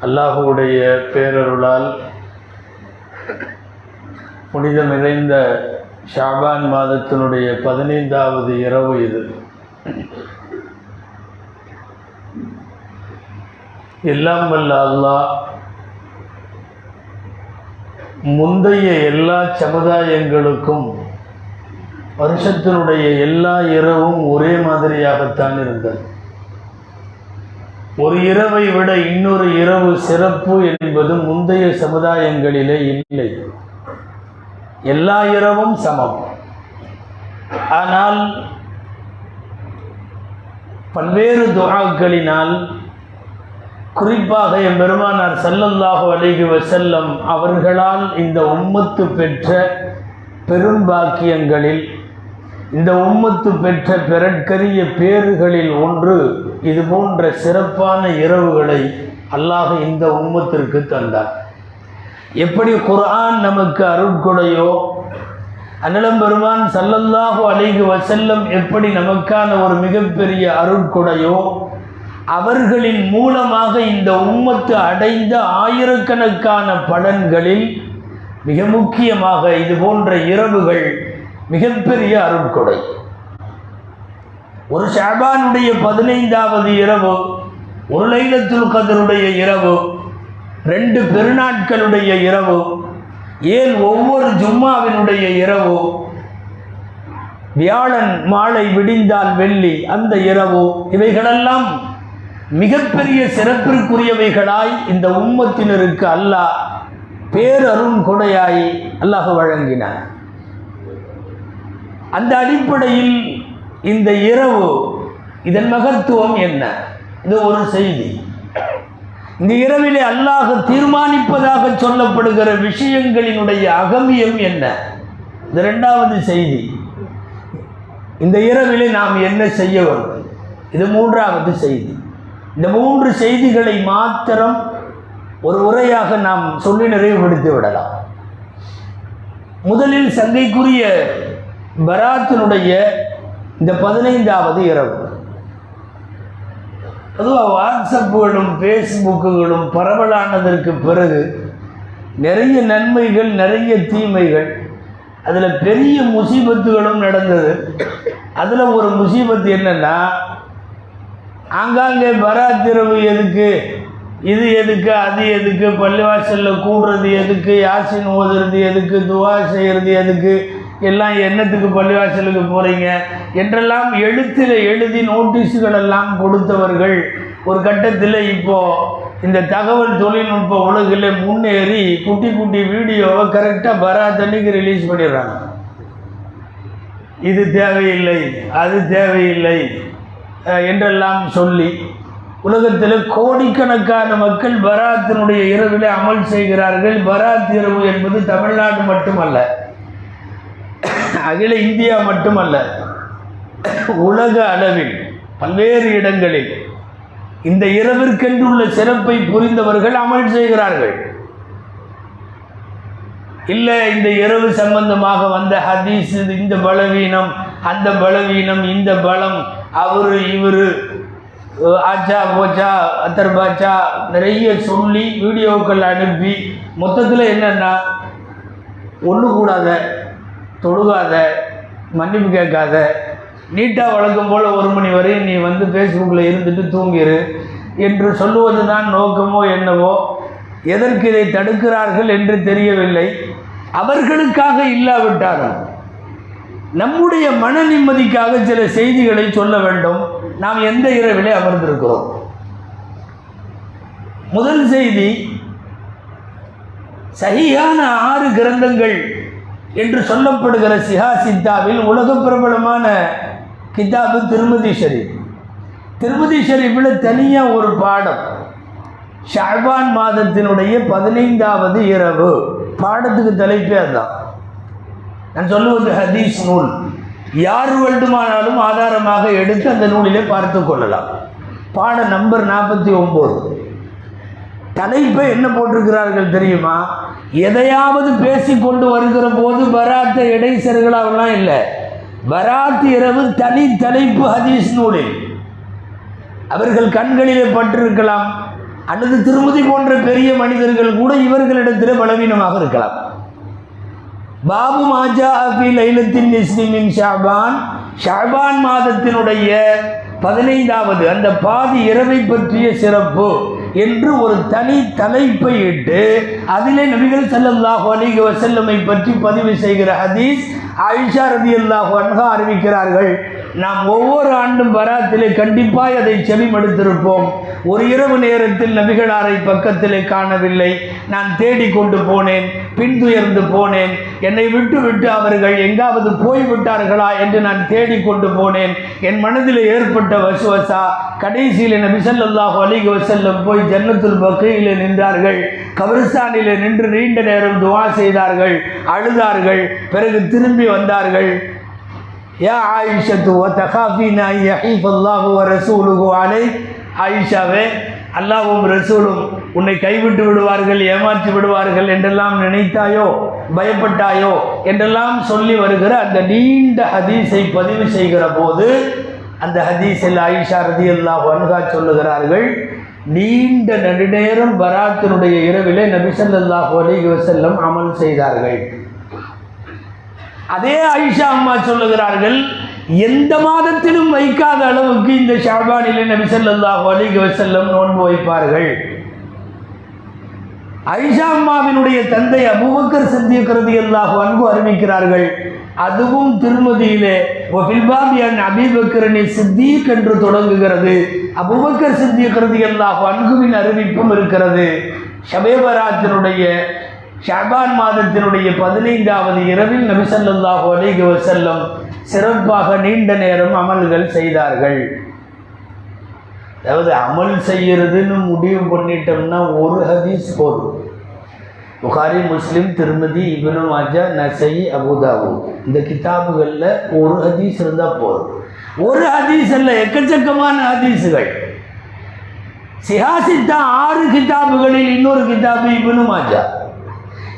அல்லாஹுடைய பேரருளால் புனிதம் நிறைந்த ஷாபான் மாதத்தினுடைய 15வது இரவு இது. எல்லாம் வல்ல அல்லாஹ் முந்தைய எல்லா சமுதாயங்களுக்கும் வருஷத்தினுடைய எல்லா இரவும் ஒரே மாதிரியாகத்தான் இருந்தது. ஒரு இரவை விட இன்னொரு இரவு சிறப்பு என்பது முந்தைய சமுதாயங்களிலே இல்லை. எல்லா இரவும் சமம். ஆனால் பல்வேறு துஆக்களினால், குறிப்பாக எம்பெருமானார் ஸல்லல்லாஹு அலைஹி வஸல்லம் அவர்களால் இந்த உம்மத்து பெற்ற பெரும்பாக்கியங்களில், இந்த உம்மத்து பெற்ற பெறற்கரிய பேறுகளில் ஒன்று இது போன்ற சிறப்பான இரவுகளை அல்லாஹ் இந்த உம்மத்திற்கு தந்தார். எப்படி குர்ஆன் நமக்கு அருட்கொடையோ, அன்னலம் பெருமான் ஸல்லல்லாஹு அலைஹி வஸல்லம் எப்படி நமக்கான ஒரு மிகப்பெரிய அருட்கொடையோ, அவர்களின் மூலமாக இந்த உம்மத்து அடைந்த ஆயிரக்கணக்கான பலன்களில் மிக முக்கியமாக இது போன்ற இரவுகள் மிகப்பெரிய அருட்கொடை. ஒரு ஷாபானுடைய 15வது இரவு, ஒரு லைலத்துல் கத்ருடைய இரவு, 2 பெருநாட்களுடைய இரவு, ஏன் ஒவ்வொரு ஜும்மாவினுடைய இரவு, வியாழன் மாலை விடிந்தால் வெள்ளி அந்த இரவு, இவைகளெல்லாம் மிகப்பெரிய சிறப்பிற்குரியவைகளாய் இந்த உம்மத்தினருக்கு அல்லாஹ் பேரருண் கொடையாய் அல்லாஹ் வழங்கினார். அந்த அடிப்படையில் இந்த இரவு, இதன் மகத்துவம் என்ன? இது ஒரு செய்தி. இந்த இரவிலே அல்லாஹ் தீர்மானிப்பதாக சொல்லப்படுகிற விஷயங்களினுடைய அகமியம் என்ன? இது 2வது செய்தி. இந்த இரவிலே நாம் என்ன செய்ய வேண்டும்? இது 3வது செய்தி. இந்த 3 செய்திகளை மாத்திரம் ஒரு உரையாக நாம் சொல்லி நிறைவுபடுத்தி விடலாம். முதலில் சங்கைக்குரிய பராத்தினுடைய இந்த 15வது இரவு. பொதுவாக வாட்ஸ்அப்புகளும் ஃபேஸ்புக்குகளும் பரவலானதற்கு பிறகு நிறைய நன்மைகள், நிறைய தீமைகள், அதில் பெரிய முசீபத்துகளும் நடந்தது. அதில் ஒரு முசீபத்து என்னென்னா, ஆங்காங்கே பராத் இரவு எதுக்கு, இது எதுக்கு, அது எதுக்கு, பள்ளிவாசலில் கூடுறது எதுக்கு, யாசின் ஓதுறது எதுக்கு, துவா செய்கிறது எதுக்கு, எல்லாம் என்னத்துக்கு பள்ளிவாசலுக்கு போகிறீங்க என்றெல்லாம் எழுத்தில் எழுதி நோட்டீஸுகளெல்லாம் கொடுத்தவர்கள் ஒரு கட்டத்தில் இப்போது இந்த தகவல் தொழில்நுட்ப உலகில் முன்னேறி குட்டி குட்டி வீடியோவை கரெக்டாக பராத் அன்னைக்கு ரிலீஸ் பண்ணிடுறாங்க. இது தேவையில்லை, அது தேவையில்லை என்றெல்லாம் சொல்லி உலகத்தில் கோடிக்கணக்கான மக்கள் பராத்தினுடைய இரவிலே அமல் செய்கிறார்கள். பராத் இரவு என்பது தமிழ்நாடு மட்டுமல்ல, அகில இந்தியா மட்டுமல்ல, உலக அளவில் பல்வேறு இடங்களில் இந்த இரவிற்கென்றுள்ள சிறப்பை புரிந்தவர்கள் அமல் செய்கிறார்கள். இல்லை, இந்த இரவு சம்பந்தமாக வந்த ஹதீஸ், இந்த பலவீனம், அந்த பலவீனம், இந்த பலம், அவரு இவரு, ஆச்சா போச்சா அத்தர் பாச்சா நிறைய சொல்லி வீடியோக்கள் அனுப்பி மொத்தத்தில் என்னென்னா, ஒன்று கூடாத, தொழுகாத, மன்னிப்பு கேட்காத, நீட்டாக வழக்கம் போல் 1 மணி வரை நீ வந்து ஃபேஸ்புக்கில் இருந்துட்டு தூங்கிடு என்று சொல்லுவது தான் நோக்கமோ என்னவோ. எதற்கு இதை தடுக்கிறார்கள் என்று தெரியவில்லை. அவர்களுக்காக இல்லாவிட்டாலும் நம்முடைய மன நிம்மதிக்காக சில செய்திகளை சொல்ல வேண்டும். நாம் எந்த இரவிலே அமர்ந்திருக்கிறோம்? முதல் செய்தி, சஹீஹான 6 கிரந்தங்கள் என்று சொல்லப்படுகிற சிஹாசித்தாவில் உலக பிரபலமான கிதாபு திருமதி ஷரீஃப். திருமதி ஷரீஃபில் தனியாக ஒரு பாடம், ஷஅபான் மாதத்தினுடைய 15வது இரவு. பாடத்துக்கு தலைப்பே அதுதான். நான் சொல்லுவது ஹதீஸ் நூல். யார் வேண்டுமானாலும் ஆதாரமாக எடுத்து அந்த நூலிலே பார்த்து கொள்ளலாம். பாட நம்பர் 49. தலைப்பை என்ன போட்டிருக்கிறார்கள் தெரியுமா? எதையாவது பேசி கொண்டு வருகிற போது பராத்தை இடைசர்களாகலாம் இல்லை, பராத் இரவு தனி தலைப்பு ஹதீஸ் நூலில். அவர்கள் கண்களிலே பட்டிருக்கலாம், அல்லது திருமதி போன்ற பெரிய மனிதர்கள் கூட இவர்களிடத்தில் பலவீனமாக இருக்கலாம். பாபு மாஜா ஃபி லைலத்தின் நிஸ்ஃபி மின் ஷஅபான், ஷஅபான் மாதத்தினுடைய 15வது அந்த பாதி இரவை பற்றிய சிறப்பு என்று ஒரு தனி தலைப்பை இட்டு அதிலே நபிகள் ஸல்லல்லாஹு அலைஹி வஸல்லமை பற்றி பதிவு செய்கிற ஹதீஸ் ஆயிஷா ரலியல்லாஹு அன்ஹா அறிவிக்கிறார்கள். நாம் ஒவ்வொரு ஆண்டும் பராத்திலே கண்டிப்பாக அதை செவிமடுத்திருப்போம். ஒரு இரவு நேரத்தில் நபிகளாரை பக்கத்திலே காணவில்லை. நான் தேடிக்கொண்டு போனேன், பின்துயர்ந்து போனேன். என்னை விட்டு விட்டு அவர்கள் எங்காவது போய்விட்டார்களா என்று நான் தேடிக்கொண்டு போனேன். என் மனதில் ஏற்பட்ட வசுவசா. கடைசியில் நபி ஸல்லல்லாஹு அலைஹி வஸல்லம் போய் ஜன்னத்துல் பக்கீயிலே நின்றார்கள். கபிரிஸ்தானிலே நின்று நீண்ட நேரம் துஆ செய்தார்கள், அழுதார்கள். பிறகு திரும்பி வந்தார்கள். யா ஆயிஷத்து வ தகாஃபீனா யஹீஃபல்லாஹு வ ரசூலுஹு அலைக், ஆயிஷாவே அல்லாஹ்வும் ரசூலும் உன்னை கைவிட்டு விடுவார்கள், ஏமாற்றி விடுவார்கள் என்றெல்லாம் நினைத்தாயோ, பயப்பட்டாயோ என்றெல்லாம் சொல்லி வருகிற அந்த நீண்ட ஹதீஸை பதிவு செய்கிற போது அந்த ஹதீஸில் ஆயிஷா ரலியல்லாஹு அன்ஹா சொல்லுகிறார்கள், நீண்ட நெடுநேரம் பராத்தினுடைய இரவிலே நபி ஸல்லல்லாஹு அலைஹி வஸல்லம் அமல் செய்தார்கள். அதே ஆயிஷா அம்மா சொல்லுகிறார்கள், எந்த மாதத்திலும் வைக்காத அளவுக்கு இந்த ஷஅபானிலே நபி ஸல்லல்லாஹு அலைஹி வஸல்லம் நோன்பு வைப்பார்கள். ஆயிஷா அம்மாவினுடைய தந்தை அபூபக்கர் சித்திக் ரலியல்லாஹு அன்ஹு அறிவிக்கிறார்கள். அதுவும் திருமதியிலே வஃபில் பாபி அன் அபீ பக்கர் சித்திக் என்று தொடங்குகிறது. அபூபக்கர் சித்திக் ரலியல்லாஹு அன்ஹுவின் அறிவிப்பும் இருக்கிறது. ஷபே பராத்தினுடைய ஷஅபான் மாதத்தினுடைய 15வது இரவில் நபி ஸல்லல்லாஹு அலைஹி வஸல்லம் சிறப்பாக நீண்ட நேரம் அமல்கள் செய்தார்கள். அதாவது அமல் செய்யறதுன்னு முடிவு பண்ணிட்டோம்னா ஒரு ஹதீஸ் போதும். புகாரி, முஸ்லிம், திருமதி, இப்னு மாஜா, நசை, அபூதாவூத் இந்த கிதாபுகளில் ஒரு ஹதீஸ் இருந்தால் போதும். ஒரு ஹதீஸ் அல்ல, எக்கச்சக்கமான ஹதீஸுகள். சிஹாசித்தா 6 கிதாபுகளில் இன்னொரு கிதாபு இப்னு மாஜா.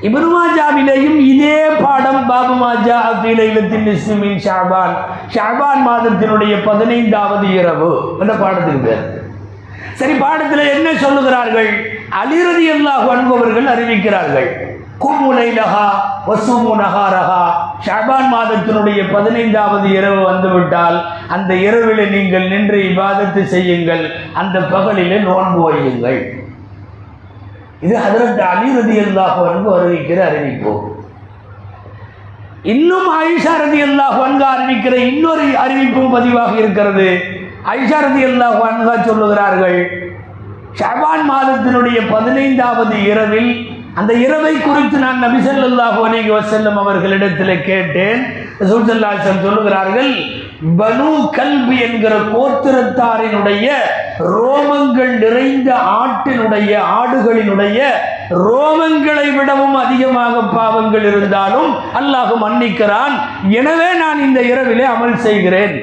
இப்னு மாஜாவிலேயும் இதே பாடம் பாபு மாஜா ஃபீ லைலத்தின் நிஸ்ஃபி மின் ஷஅபான், ஷஅபான் மாதத்தினுடைய 15வது இரவு அந்த பாடத்துக்கு பேர். சரி, பாடத்தில் என்ன சொல்லுகிறார்கள்? அலி ரலியல்லாஹு அன்ஹு அவர்கள் அறிவிக்கிறார்கள், குமு லைலஹா வஸுமு நஹாரஹா, ஷஅபான் மாதத்தினுடைய 15வது இரவு வந்துவிட்டால் அந்த இரவிலே நீங்கள் நின்று இபாதத்து செய்யுங்கள், அந்த பகலிலே நோன்பு வையுங்கள். இது ஹஜ்ரத் அலி ரலியல்லாஹு அன்ஹு அறிவிக்கிற அறிவிப்பு. இன்னும் ஆயிஷா ரலியல்லாஹு அன்ஹா அறிவிக்கிற இன்னொரு அறிவிப்பும் பதிவாக இருக்கிறது. ஆயிஷா ரலியல்லாஹு அன்ஹா சொல்லுகிறார்கள், ஷஅபான் மாதத்தினுடைய 15வது இரவில் அந்த இரவை குறித்து நான் நபி ஸல்லல்லாஹு அலைஹி வஸல்லம் அவர்களிடத்தில் கேட்டேன். ரசூல் ஸல்லல்லாஹு அலைஹி வஸல்லம் சொல்லுகிறார்கள், பனு கல்பி என்கிற கோத்திரத்தாரினுடைய ரோமங்கள் நிறைந்த ஆடுகளினுடைய ரோமங்களை விடவும் அதிகமாக பாவங்கள் இருந்தாலும் அல்லாஹ் மன்னிக்கிறான். எனவே நான் இந்த இரவிலே அமல் செய்கிறேன்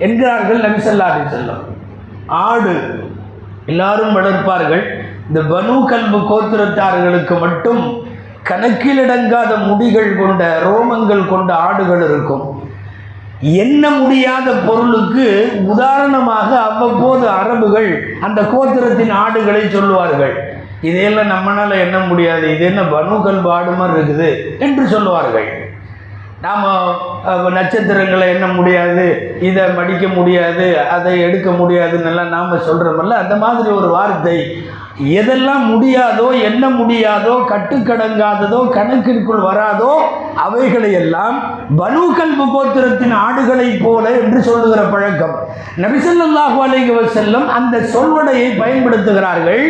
என்கிறார்கள் நபி ஸல்லல்லாஹு அலைஹி வஸல்லம். ஆடு எல்லாரும் வளர்ப்பார்கள். இந்த பனு கல்பு கோத்திரத்தார்களுக்கு மட்டும் கணக்கிலடங்காத முடிகள் கொண்ட ரோமங்கள் கொண்ட ஆடுகள் இருக்கும். எண்ண முடியாத பொருளுக்கு உதாரணமாக அவ்வப்போது அரபுகள் அந்த கோத்திரத்தின் ஆடுகளை சொல்லுவார்கள். இதையெல்லாம் நம்மளால எண்ண முடியாது, இது என்ன பனு கல்பு ஆடு மாதிரி இருக்குது என்று சொல்லுவார்கள். நாம் நட்சத்திரங்களை எண்ண முடியாது, இதை மடிக்க முடியாது, அதை எடுக்க முடியாதுன்னெல்லாம் நாம் சொல்கிறோமல்ல, அந்த மாதிரி ஒரு வார்த்தை. எதெல்லாம் முடியாதோ, எண்ண முடியாதோ, கட்டுக்கடங்காததோ, கணக்கிற்குள் வராதோ அவைகளையெல்லாம் பனு கல்பு கோத்திரத்தின் ஆடுகளை போல என்று சொல்லுகிற பழக்கம். நபி ஸல்லல்லாஹு அலைஹி வஸல்லம் அந்த சொல்வடையை பயன்படுத்துகிறார்கள்.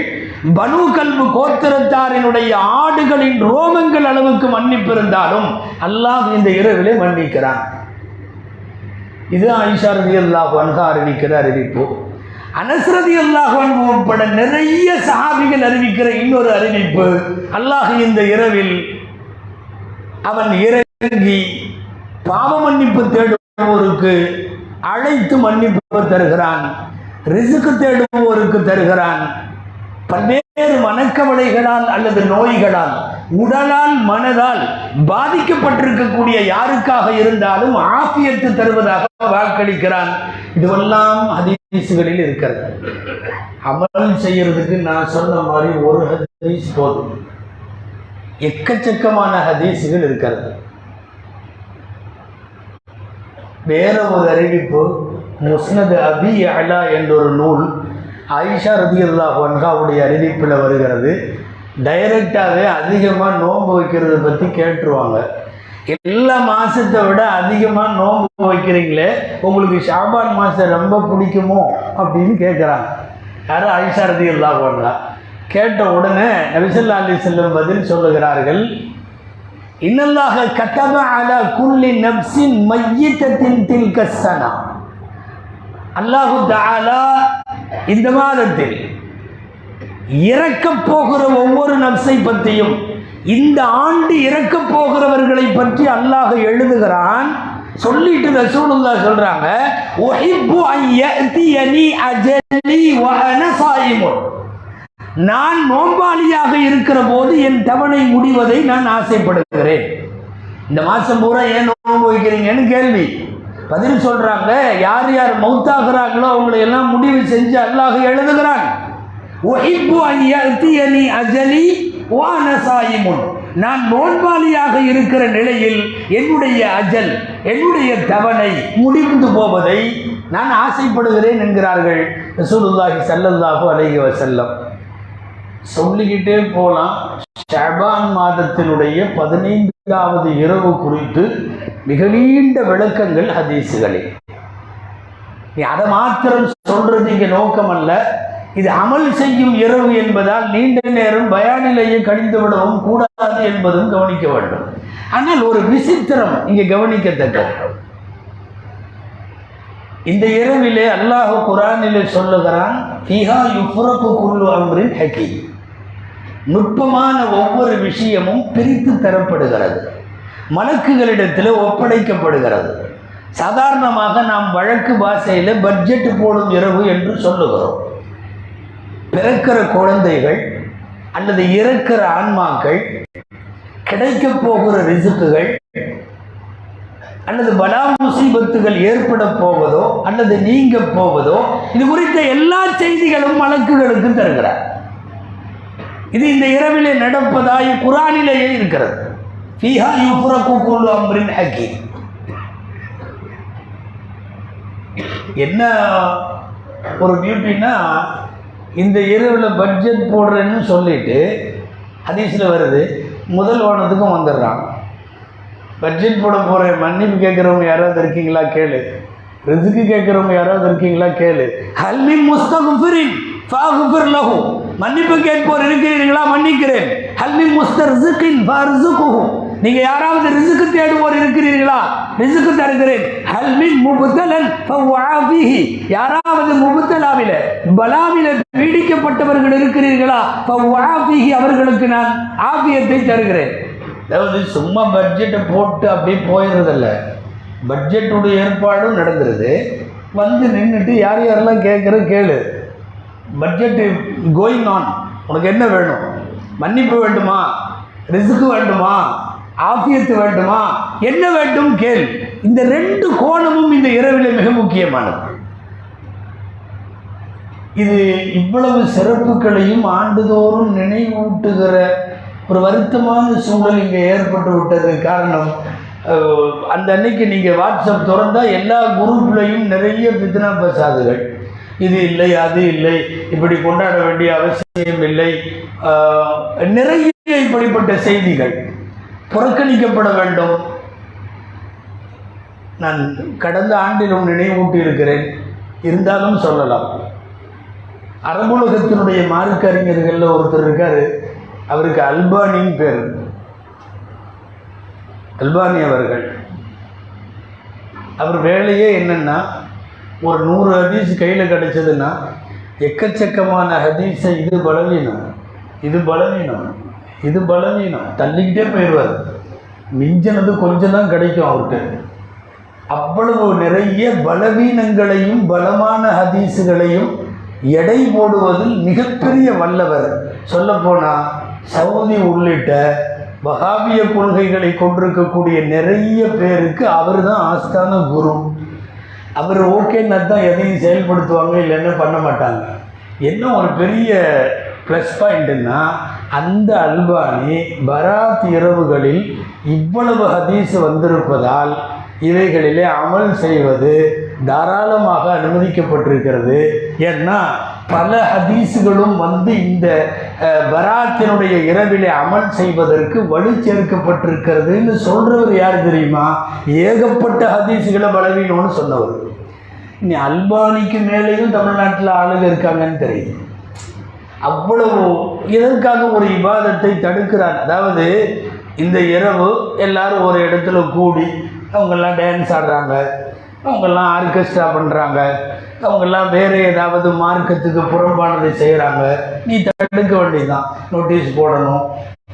பனு கல்பு கோத்திரத்தாரினுடைய ஆடுகளின் ரோமங்கள் அளவுக்கு மன்னிப்பு இருந்தாலும் அல்லாஹ் இந்த இரவிலே மன்னிக்கிறான். இது ஆயிஷா ரலியல்லாஹு அன்ஹா அறிவிக்கிற அறிவிப்பு. அனஸ் ரலியல்லாஹு அன்ஹு உட்பட நிறைய சஹாபிகள் அறிவிக்கிற இன்னொரு அறிவிப்பு, அல்லாஹ் இந்த இரவில் அவன் இறங்கி பாவ மன்னிப்பு தேடுவோருக்கு அழைத்து மன்னிப்பு தருகிறான், ரிஸ்க் தேடுவோருக்கு தருகிறான். பல்வேறு மனக்கவலைகளால் அல்லது நோய்களால் உடலால் மனதால் பாதிக்கப்பட்டிருக்கக்கூடிய யாருக்காக இருந்தாலும் ஆஃபியத்து தருவதாக வாக்களிக்கிறான். இதுவெல்லாம் ஹதீஸ்களில் இருக்கிறது. அமல் செய்யறதுக்கு நான் சொன்ன மாதிரி ஒரு ஹதீஸ் போதும், எக்கச்சக்கமான ஹதீஸ்கள் இருக்கிறது. வேற ஒரு அறிவிப்பு, முஸ்னத் அபி அலா என்ற ஒரு நூல் ஆயிஷா ரலியல்லாஹு அன்ஹாவுடைய அறிவிப்பில் வருகிறது. டைரக்டாகவே அதிகமாக நோன்பு வைக்கிறத பற்றி கேட்டுருவாங்க. எல்லா மாதத்தை விட அதிகமாக நோன்பு வைக்கிறீங்களே, உங்களுக்கு ஷாபான் மாதம் ரொம்ப பிடிக்குமோ அப்படின்னு கேட்குறாங்க. யாரும் ஆயிஷா ரலியல்லாஹு அன்ஹா. கேட்ட உடனே நபி ஸல்லல்லாஹு அலைஹி வஸல்லம் பதில் சொல்லுகிறார்கள், இன்னல்லாஹ கதப அலா குல்லி நஃப்ஸின் மய்யித்தத்தின் தில்க ஸனா. அல்லாஹு தஆலா இந்த மாதத்தில் இறக்கப் போகிற ஒவ்வொரு நஃப்ஸை பற்றியும், இந்த ஆண்டு இறக்கப் போகிறவர்களை பற்றி அல்லாஹ் எழுதுகிறான். சொல்லிட்டு ரசூலுல்லாஹ் சொல்றாங்க, உஹிப்பு அன் யஅதியனி அஜலி வ அன ஸாயிமுன். நான் நோன்பாளியாக இருக்கிற போது என் தவணை முடிவதை நான் ஆசைப்படுகிறேன். இந்த மாசம் பூரா ஏன் நோன்பு வைக்கிறீங்கன்னு கேள்வி. பதில் சொல்றாங்க, யார் யார் மௌத்தாகிறாங்களோ அவங்களை எல்லாம் முடிவு செஞ்சு அல்லாஹ் எழுதுகிறான். உஹிப்பு அன் யஅதியனி அஜலி வ அன ஸாயிமுன். நான் நோன்பாளியாக இருக்கிற நிலையில் என்னுடைய அஜல், என்னுடைய தவணை முடிந்து போவதை நான் ஆசைப்படுகிறேன் என்கிறார்கள் ரசூலுல்லாஹி ஸல்லல்லாஹு அலைஹி வஸல்லம். சொல்லிக்கிட்டே போலாம். ஷஅபான் மாதத்தினுடைய 15வது இரவு குறித்து மிக நீண்ட விளக்கங்கள் ஹதீஸுகளில். நீ அதை மாத்திரம் சொல்றது இங்கே நோக்கம் அல்ல. இது அமல் செய்யும் இரவு என்பதால் நீண்ட நேரம் பயானிலேயே கழிந்து விடவும் கூடாது என்பதும் கவனிக்க வேண்டும். ஆனால் ஒரு விசித்திரம் இங்கே கவனிக்கத்தக்க, இந்த இரவிலே அல்லாஹ் குர்ஆனிலே சொல்லுகிறான், ஃபீஹா யுஃப்ரகு குல்லு அம்ரின் ஹகீம். நுட்பமான ஒவ்வொரு விஷயமும் பிரித்து தரப்படுகிறது, மலக்குகளிடத்தில் ஒப்படைக்கப்படுகிறது. சாதாரணமாக நாம் வழக்கு பாஷையில் பட்ஜெட் போடும் இரவு என்று சொல்லுகிறோம். பிறக்கிற குழந்தைகள் அல்லது இறக்கிற ஆன்மாக்கள், கிடைக்க போகிற ரிசுக்குகள் அல்லது பலா முசீபத்துகள் ஏற்பட போவதோ அல்லது நீங்க போவதோ, இது குறித்த எல்லா செய்திகளும் மலக்குகளுக்கு தருகிறார். இது இந்த இரவிலே நடப்பதாய் குர்ஆனிலேயே இருக்கிறது. ஃபீஹா யுஃப்ரகு குல்லு அம்ரின் ஹகீம். என்ன ஒரு பியூட்டின்னா, இந்த இரவில் பட்ஜெட் போடுறேன்னு சொல்லிட்டு ஹதீஸில் வருது, முதல் வானத்துக்கும் வந்துடுறான். பட்ஜெட் போட போகிறேன், மன்னிப்பு கேட்குறவங்க யாராவது இருக்கீங்களா கேளு, ரிஸ்க்கு கேட்குறவங்க யாராவது இருக்கீங்களா கேளு. ஹல்மின் முஸ்தக்ஃபிரின் ஃபஅக்ஃபிர் லஹு. மன்னிப்பு கேட்போர் இருக்கிறீர்களா, மன்னிக்கிறேன். ஹல்மின் முஸ்தர்ஸிகின் ஃபஅர்ஸுகுஹு. நீங்க யாராவது ரிஸ்க்கு தேடுவோர் இருக்கிறீர்களா, ரிஸ்க்கு தருகிறேன். ஹல்மின் முப்தலன் ஃபஅஃபிஹி. யாராவது முப்தலாவில பலாவில பீடிக்கப்பட்டவர்கள் இருக்கிறீர்களா, ஃபஅஃபிஹி. அவர்களுக்கு நான் ஆபியத்தை தருகிறேன். அதாவது சும்மா பட்ஜெட்டை போட்டு அப்படியே போயிடுறதில்ல, பட்ஜெட்டுடைய ஏற்பாடும் நடந்துருது. வந்து நின்றுட்டு யார் யாரெல்லாம் கேட்குற கேளு, பட்ஜெட்டு கோயிங் ஆன், உனக்கு என்ன வேணும், மன்னிப்பு வேண்டுமா, ரிஸ்க்கு வேண்டுமா, ஆபியத்து வேண்டுமா, என்ன வேண்டும் கேள். இந்த ரெண்டு கோணமும் இந்த இரவில் மிக முக்கியமானது. இது இவ்வளவு சிறப்புகளையும் ஆண்டுதோறும் நினைவூட்டுகிற ஒரு வருத்தமான சூழல் இங்கே ஏற்பட்டு விட்டது. காரணம், அந்த அன்னைக்கு நீங்கள் வாட்ஸ்அப் திறந்தால் எல்லா குரூப்லையும் நிறைய பித்னா பசாதுகள், இது இல்லை அது இல்லை, இப்படி கொண்டாட வேண்டிய அவசியம் இல்லை, நிறைய இப்படிப்பட்ட செய்திகள் புறக்கணிக்கப்பட வேண்டும். நான் கடந்த ஆண்டிலும் நினைவூட்டி இருக்கிறேன், இருந்தாலும் சொல்லலாம். அரபுலகத்தினுடைய மார்க்க அறிஞர்களில் ஒருத்தர் இருக்கார், அவருக்கு அல்பானின்னு பேர், அல்பானி அவர்கள். அவர் வேலையே என்னன்னா, ஒரு 100 ஹதீஸ் கையில் கிடைச்சதுன்னா எக்கச்சக்கமான ஹதீஸை இது பலவீனம், இது பலவீனம், இது பலவீனம் தள்ளிக்கிட்டே போயிடுவார். மிஞ்சினது கொஞ்சம் தான் கிடைக்கும் அவருக்கு. அவ்வளவு நிறைய பலவீனங்களையும் பலமான ஹதீஸுகளையும் எடை போடுவதில் மிகப்பெரிய வல்லவர். சொல்லப்போனால் சவுதி உள்ளிட்ட வஹாபிய கொள்கைகளை கொண்டிருக்கக்கூடிய நிறைய பேருக்கு அவர் தான் ஆஸ்தான குரு. அவர் ஓகேன்னா தான் எதையும் செயல்படுத்துவாங்க, இல்லைன்னா பண்ண மாட்டாங்க. என்ன ஒரு பெரிய ப்ளஸ் பாயிண்ட்டுன்னா, அந்த அல்பானி பராத் இரவுகளில் இவ்வளவு ஹதீஸ் வந்திருப்பதால் இவைகளிலே அமல் செய்வது தாராளமாக அனுமதிக்கப்பட்டிருக்கிறது. ஏன்னா பல ஹதீஸுகளும் இந்த பராத்தினுடைய இரவிலே அமல் செய்வதற்கு வலு சேர்க்கப்பட்டிருக்கிறதுன்னு சொல்கிறவர் யார் தெரியுமா? ஏகப்பட்ட ஹதீஸுகளை பலவீனம்னு சொன்னவர். இனி அல்பானிக்கு மேலேயும் தமிழ்நாட்டில் ஆளுங்க இருக்காங்கன்னு தெரியுது. அவ்வளவு இதற்காக ஒரு இபாதத்தை தடுக்கிறார். அதாவது இந்த இரவு எல்லாரும் ஒரு இடத்துல கூடி அவங்கெல்லாம் டான்ஸ் ஆடுறாங்க, அவங்கெல்லாம் ஆர்கெஸ்ட்ரா பண்ணுறாங்க, அவங்கெல்லாம் வேறு ஏதாவது மார்க்கத்துக்கு புறம்பானதை செய்கிறாங்க. நீ தடுக்க வேண்டியதுதான். நோட்டீஸ் போடணும்,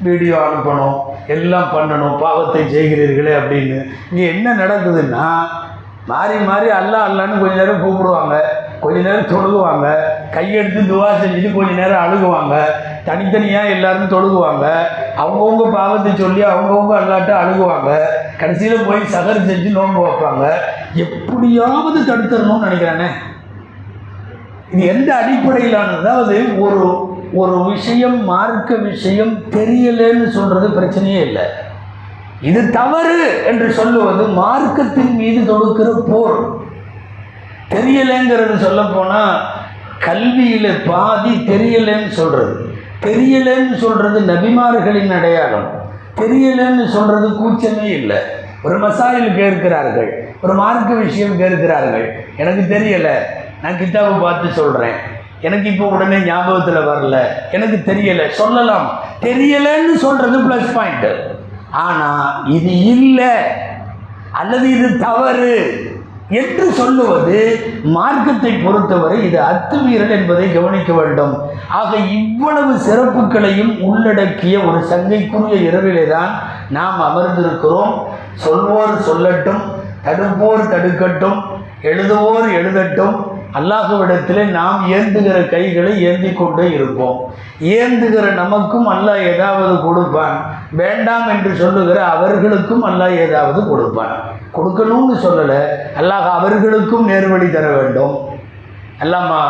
வீடியோ அனுப்பணும், எல்லாம் பண்ணணும், பாவத்தை செய்கிறீர்களே அப்படின்னு. இங்கே என்ன நடக்குதுன்னா, மாறி மாறி அல்லா அல்லான்னு கொஞ்ச நேரம் கூப்பிடுவாங்க, கொஞ்ச நேரம் தொழுகுவாங்க, கையெடுத்து துவா செஞ்சுட்டு கொஞ்ச நேரம் அழுகுவாங்க, தனித்தனியாக எல்லாரும் தொழுகுவாங்க, அவங்கவுங்க பாவத்தை சொல்லி அவங்கவுங்க அல்லாட்ட அழுகுவாங்க, கடைசியில் போய் சகர் செஞ்சு நோன்பு வைப்பாங்க. எப்படியாவது தடுத்துடணும்னு நினைக்கிறானே. இது எந்த அடிப்படையிலானது? அதாவது ஒரு விஷயம், மார்க்க விஷயம் தெரியலன்னு சொல்கிறது பிரச்சனையே இல்லை. இது தவறு என்று சொல்லுவது மார்க்கத்தின் மீது தொடுக்கிற போர். தெரியலைங்கிறது சொல்ல போனால் கல்வியில் பாதி தெரியலைன்னு சொல்கிறது. தெரியலைன்னு சொல்கிறது நபிமார்களின் அடையாளம். தெரியலைன்னு சொல்கிறது கூச்சமே இல்லை. ஒரு மசாயில் கேட்கிறார்கள், ஒரு மார்க்க விஷயம் கேட்கிறார்கள், எனக்கு தெரியலை, நான் கிதாபை பார்த்து சொல்கிறேன், எனக்கு இப்போ உடனே ஞாபகத்தில் வரல, எனக்கு தெரியலை சொல்லலாம். தெரியலைன்னு சொல்கிறது ப்ளஸ் பாயிண்ட்டு. ஆனால் இது இல்லை அல்லது இது தவறு என்று சொல்லுவது மார்க்கத்தை பொறுத்தவரை இது அத்துமீறல் என்பதை கவனிக்க வேண்டும். ஆக இவ்வளவு சிறப்புகளையும் உள்ளடக்கிய ஒரு சங்கைக்குரிய இரவிலே தான் நாம் அமர்ந்திருக்கிறோம். சொல்வோர் சொல்லட்டும், தடுப்போர் தடுக்கட்டும், எழுதுவோர் எழுதட்டும். அல்லாஹ்விடத்திலே நாம் ஏந்துகிற கைகளை ஏந்தி கொண்டே இருப்போம். ஏந்துகிற நமக்கும் அல்லாஹ் ஏதாவது கொடுப்பான், வேண்டாம் என்று சொல்லுகிற அவர்களுக்கும் அல்லாஹ் ஏதாவது கொடுப்பான். கொடுக்கணும்னு சொல்லலை, அல்லாஹ் அவர்களுக்கும் நேர்வழி தர வேண்டும். அல்லாமா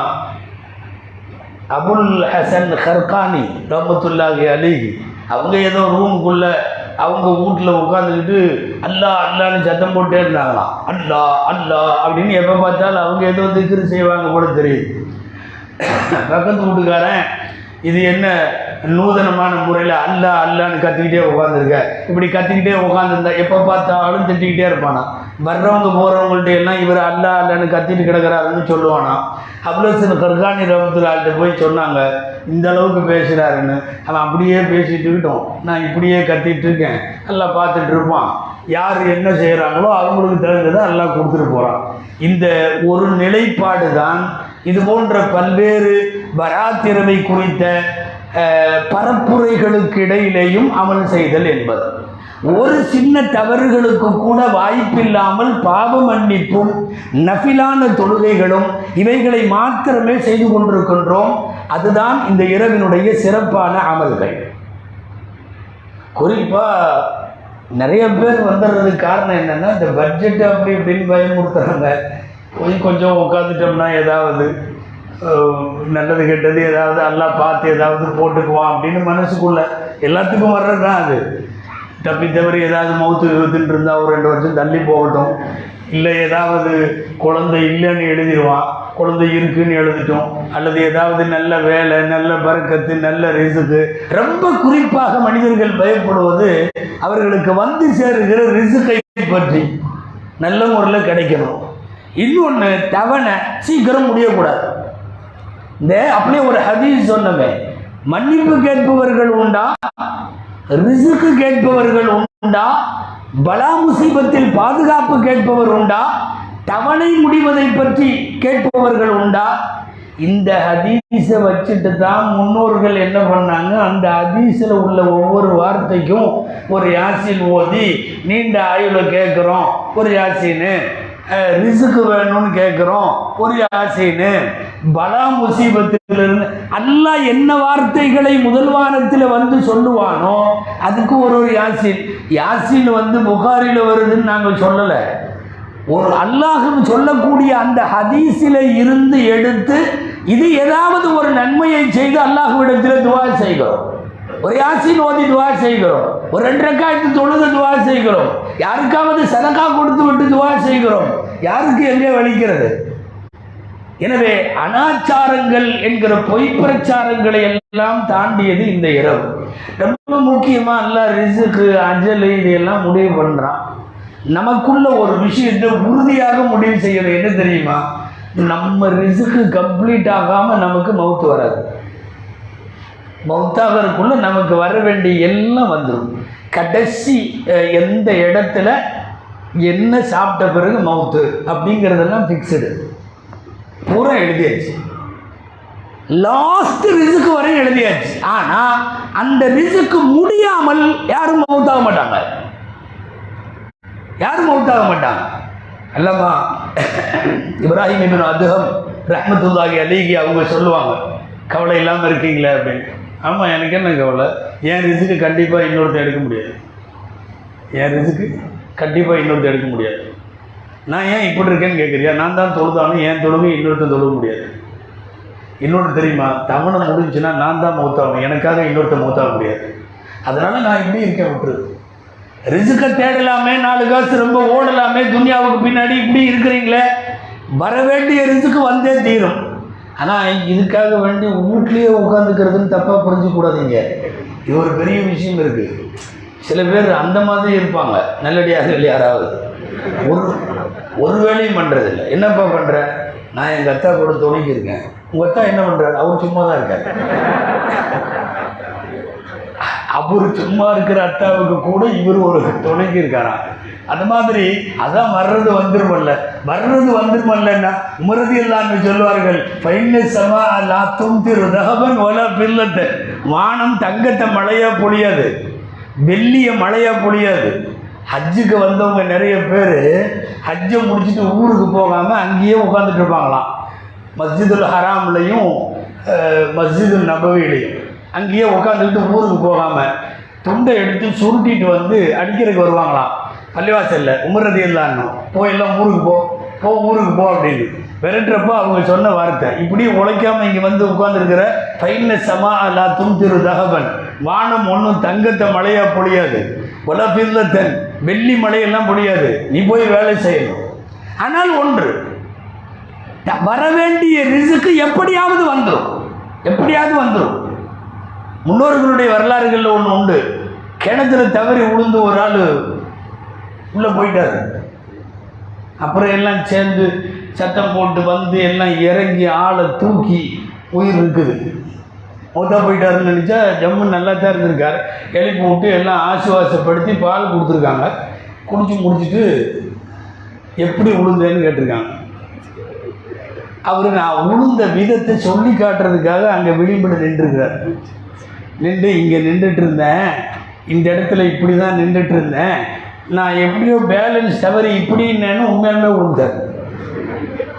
அபுல் ஹசன் ஹர்கானி ரஹ்மத்துல்லாஹி அலைஹி அவங்க ஏதோ ரூமுக்குள்ளே அவங்க வீட்டில் உட்காந்துக்கிட்டு அல்லா அல்லான்னு சத்தம் போட்டே இருந்தாங்களாம். அல்லா அல்லா அப்படின்னு எப்போ பார்த்தாலும் அவங்க ஏதோ திக்ரு செய்வாங்க போல தெரியுது. பக்கத்து வீட்டுக்காரன் இது என்ன நூதனமான முறையில் அல்லா அல்லான்னு கத்திக்கிட்டே உட்காந்துருக்க, இப்படி கத்திக்கிட்டே உட்காந்துருந்தா எப்போ பார்த்தாலும் திட்டிக்கிட்டே இருப்பானா. வர்றவங்க போகிறவங்கள்ட்ட எல்லாம் இவர் அல்லா அல்லான்னு கத்திட்டு கிடக்கிறாருன்னு சொல்லுவானா. அபுல் கர்கானி ரஹ்மத்துல்லாஹி போய் சொன்னாங்க, இந்த அளவுக்கு பேசுகிறாருன்னு. அவன் அப்படியே பேசிட்டுக்கிட்டோம், நான் இப்படியே கத்திட்டு இருக்கேன், எல்லாம் பார்த்துட்டு இருப்பான். யார் என்ன செய்கிறாங்களோ அவங்களுக்கு தெரிஞ்சதை எல்லாம் கொடுத்துட்டு போகிறான். இந்த ஒரு நிலைப்பாடு தான் இது போன்ற பல்வேறு பராத்திரவை குறித்த பரப்புரைகளுக்கு இடையிலேயும் அமல் செய்தல் என்பது. ஒரு சின்ன தவறுகளுக்கு கூட வாய்ப்பில்லாமல் பாவ மன்னிப்பும் நஃபிலான தொழுகைகளும் இவைகளை மாத்திரமே செய்து கொண்டிருக்கின்றோம். அதுதான் இந்த இரவினுடைய சிறப்பான அமல்கள். குறிப்பாக நிறைய பேர் வந்துடுறதுக்கு காரணம் என்னென்னா, இந்த பட்ஜெட்டு அப்படி இப்படின்னு பயமுறுத்துறாங்க. கொஞ்சம் உட்காந்துட்டோம்னா ஏதாவது நல்லது கெட்டது ஏதாவது எல்லாம் பார்த்து ஏதாவது போட்டுக்குவான் அப்படின்னு மனசுக்குள்ள எல்லாத்துக்கும் வர்றது தான். அது தப்பி தவறி ஏதாவது மவுத்துன்னு இருந்தால் ஒரு 2 வருஷம் தள்ளி போகட்டும், இல்லை ஏதாவது குழந்தை இல்லைன்னு எழுதிடுவான், குழந்தை இருக்குன்னு எழுதிட்டோம், அல்லது ஏதாவது நல்ல வேலை, நல்ல பரக்கத்து, நல்ல ரிசுக்கு. ரொம்ப குறிப்பாக மனிதர்கள் பயப்படுவது அவர்களுக்கு வந்து சேருகிற ரிசுக்கை பற்றி நல்ல முறையில் கிடைக்கணும். இன்னொன்று, தவணை சீக்கிரம் முடியக்கூடாது. இந்த அப்படியே ஒரு ஹதீஸ் சொன்னவே, மன்னிப்பு கேட்பவர்கள் உண்டா, ரிசுக்கு கேட்பவர்கள் உண்டா, பலா முசீபத்தில் பாதுகாப்பு கேட்பவர் உண்டா, தவணை முடிவதை பற்றி கேட்பவர்கள் உண்டா? இந்த ஹதீஸை வச்சுட்டு தான் முன்னோர்கள் என்ன பண்ணாங்க, அந்த ஹதீஸில் உள்ள ஒவ்வொரு வார்த்தைக்கும் ஒரு யாசின் ஓதி நீண்ட ஆயுளை கேட்குறோம், ஒரு யாசின்னு ரிசுக்கு வேணும்னு கேட்குறோம், ஒரு யாசீனு. பலா முசீபத்திலிருந்து அல்லாஹ் என்ன வார்த்தைகளை முதல் வாரத்தில் வந்து சொல்லுவானோ அதுக்கு ஒரு யாசீன். யாசீன் புகாரில் வருதுன்னு நாங்கள் சொல்லலை. ஒரு அல்லாஹ் சொல்லக்கூடிய அந்த ஹதீஸில் இருந்து எடுத்து இது ஏதாவது ஒரு நன்மையை செய்து அல்லாஹ்விடத்தில் துவா செய்கிறோம். ஒரு யாசீன் ஓதி துவா செய்கிறோம், ஒரு 2 ரக்காத்து தொழுது துவா செய்கிறோம், யாருக்காவது சதகா கொடுத்து விட்டு துவா செய்கிறோம். யாருக்கு எங்கே வலிக்கிறது? எனவே அனாச்சாரங்கள் என்கிற பொய் பிரச்சாரங்களை எல்லாம் தாண்டியது இந்த இரவு. ரொம்ப முக்கியமா அல்லாஹ் ரிஸ்க் அஜல் இதையெல்லாம் முடிவு பண்றான். நமக்குள்ள ஒரு விஷயத்தை உறுதியாக முடிவு செய்யறது என்ன தெரியுமா? நம்ம ரிஸ்க் கம்ப்ளீட் ஆகாம நமக்கு மவுத்து வராது. மவுத்தாகிறதுக்குள்ள நமக்கு வர வேண்டிய எல்லாம் வந்துடும். கடைசி எந்த இடத்துல என்ன சாப்பிட்ட பிறகு மவுத்து அப்படிங்கிறதெல்லாம் ஃபிக்ஸடு, பூரா எழுதியாச்சு. லாஸ்ட் ரிஸ்க் வரையும் எழுதியாச்சு. ஆனால் அந்த ரிஸ்க் முடியாமல் யாரும் மவுத்தாக மாட்டாங்க, யாரும் மவுத்தாக மாட்டாங்க. அல்லமா இப்ராஹிம் இப்னு அதுஹம் ரஹ்மத்துல்லாஹி அலைஹி அவங்க சொல்லுவாங்க, கவலை இல்லாமல் இருக்கீங்களே அப்படின்னு. ஆமாம், எனக்கு என்ன கவலை? என் ரிஸ்க்கு கண்டிப்பாக இன்னொருத்தர் எடுக்க முடியாது. என் ரிஸ்க்கு கண்டிப்பாக இன்னொருத்தர் எடுக்க முடியாது. நான் ஏன் இப்படி இருக்கேன்னு கேட்குறியா? நான் தான் தொழுதாலும் என் தொழுகை இன்னொருத்தர் தொழுக முடியாது. இன்னொன்று தெரியுமா? தவணை முடிஞ்சுன்னா நான் தான் மௌத்தாகணும், எனக்காக இன்னொருத்தர் மௌத்தாக முடியாது. அதனால் நான் இப்படி இருக்கேன், விட்டுரு. ரிஸ்க்கை தேடலாமே, 4 காசு ரொம்ப ஓடலாமே, துனியாவுக்கு பின்னாடி இப்படி இருக்கிறீங்களே, வர வேண்டிய ரிஸ்க்கு வந்தே தீரும். ஆனால் இதுக்காக வேண்டி வீட்லேயே உட்காந்துக்கிறதுன்னு தப்பாக புரிஞ்சுக்கூடாதீங்க. இது ஒரு பெரிய விஷயம் இருக்குது. சில பேர் அந்த மாதிரி இருப்பாங்க, நல்லடியார்கள் யாராவது ஒரு வேலையும் பண்ணுறதில்லை. என்னப்பா பண்ணுற? நான் எங்கள் அத்தா கூட துணைக்கு இருக்கேன். உங்கள் அத்தா என்ன பண்ணுறாரு? அவர் சும்மா தான் இருக்கார். அவர் சும்மா இருக்கிற அத்தாவுக்கு கூட இவர் ஒரு துணைக்கு இருக்காராம். அந்த மாதிரி அதான் வர்றது வந்துருமல்ல, வர்றது வந்துருமல்லன்னா உமரதி இல்லான்னு சொல்லுவார்கள். வானம் தங்கத்தை மழையா பொழியாது, வெள்ளிய மழையா பொழியாது. ஹஜ்ஜுக்கு வந்தவங்க நிறைய பேர் ஹஜ்ஜை முடிச்சுட்டு ஊருக்கு போகாமல் அங்கேயே உட்காந்துட்டு இருப்பாங்களாம். மஸ்ஜிதுல் ஹராம்லையும் மஸ்ஜிதுல் நபவிலையும் அங்கேயே உட்காந்துக்கிட்டு ஊருக்கு போகாமல் துண்டை எடுத்து சுருட்டிட்டு அடிக்கிறதுக்கு வருவாங்களாம் பள்ளிவாசலில். உமரதி இல்லான்னு எல்லாம் ஊருக்கு போ ஊருக்கு போ அப்படின்னு விரட்டுறப்போ அவங்க சொன்ன வார்த்தை, இப்படி உழைக்காமல் இங்கே உட்காந்துருக்கிற ஃபைன சமா அல்லா தும்திரு தகவன், வானம் ஒன்றும் தங்கத்தை மழையாக பொழியாது, ஒலபில்லத்தன் வெள்ளி மழையெல்லாம் பொழியாது, நீ போய் வேலை செய்யணும். ஆனால் ஒன்று, வரவேண்டிய ரிஸ்க்கு எப்படியாவது வந்துடும், எப்படியாவது வந்துடும். முன்னோர்களுடைய வரலாறுகளில் ஒன்று உண்டு. கிணத்துல தவறி உளுந்து ஒரு ஆள் உள்ளே போயிட்டார். அப்புறம் எல்லாம் சேர்ந்து சத்தம் போட்டு எல்லாம் இறங்கி ஆளை தூக்கி உயிர் இருக்குது. மொத்தா போயிட்டாருன்னு நினச்சா ஜம்மு நல்லா தான் இருந்திருக்கார். எழுப்பி விட்டு எல்லாம் ஆசுவாசப்படுத்தி பால் கொடுத்துருக்காங்க. குடிச்சு முடிச்சுட்டு எப்படி உளுந்தேன்னு கேட்டிருக்காங்க. அவர் நான் உளுந்த விதத்தை சொல்லி காட்டுறதுக்காக அங்கே விளிம்பில் நின்றுருக்கிறார். நின்று இங்கே நின்றுட்டு இருந்தேன், இந்த இடத்துல இப்படி தான் நின்றுட்டு இருந்தேன், நான் எப்படியோ பேலன்ஸ் தவறி இப்படின்னு உண்மையாலுமே விழுந்தார்.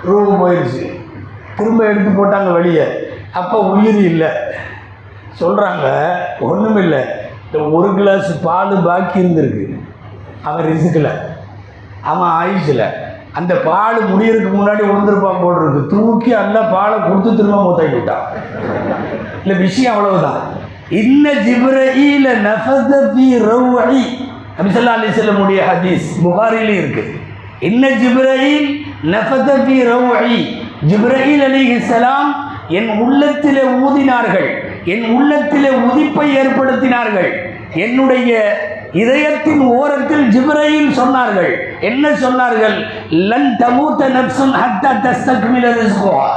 ரூபு போயிடுச்சு. திரும்ப எடுத்து போட்டாங்க வெளியே. அப்போ உயிர் இல்லை. சொல்கிறாங்க ஒன்றும் இல்லை, இந்த 1 கிளாஸ் பால் பாக்கி இருந்திருக்கு. அவன் ரிஸ்கில், அவன் ஆயுஷில் அந்த பால் முடியறதுக்கு முன்னாடி விழுந்திருப்பான் போல் இருக்கு. தூக்கி அல்ல பாலை கொடுத்து திரும்ப மூத்தாக்கி விட்டான். இல்லை, விஷயம் அவ்வளவுதான். இன்ன ஜிப்ரஈல நஃபத ஃபீ ரௌஇ, நபி ஸல்லல்லாஹு அலைஹி வஸல்லம் உடைய ஹதீஸ் புகாரிலே இருக்கு. இன்ன ஜிப்ரஈல் நஃபத ஃபீ ரௌஇ, ஜிப்ரஈல் அலைஹிஸ்ஸலாம் என் உள்ளத்திலே ஊதினார்கள், என் உள்ளத்திலே உதிப்பை ஏற்படுத்தினார்கள். என்னுடைய இதயத்தின் ஓரத்தில் ஜிப்ரஈல் சொன்னார்கள். என்ன சொன்னார்கள்? லன் தமூத நஃப்ஸுன் ஹத்தா தஸ்தக்மில ரிஸ்குஹா,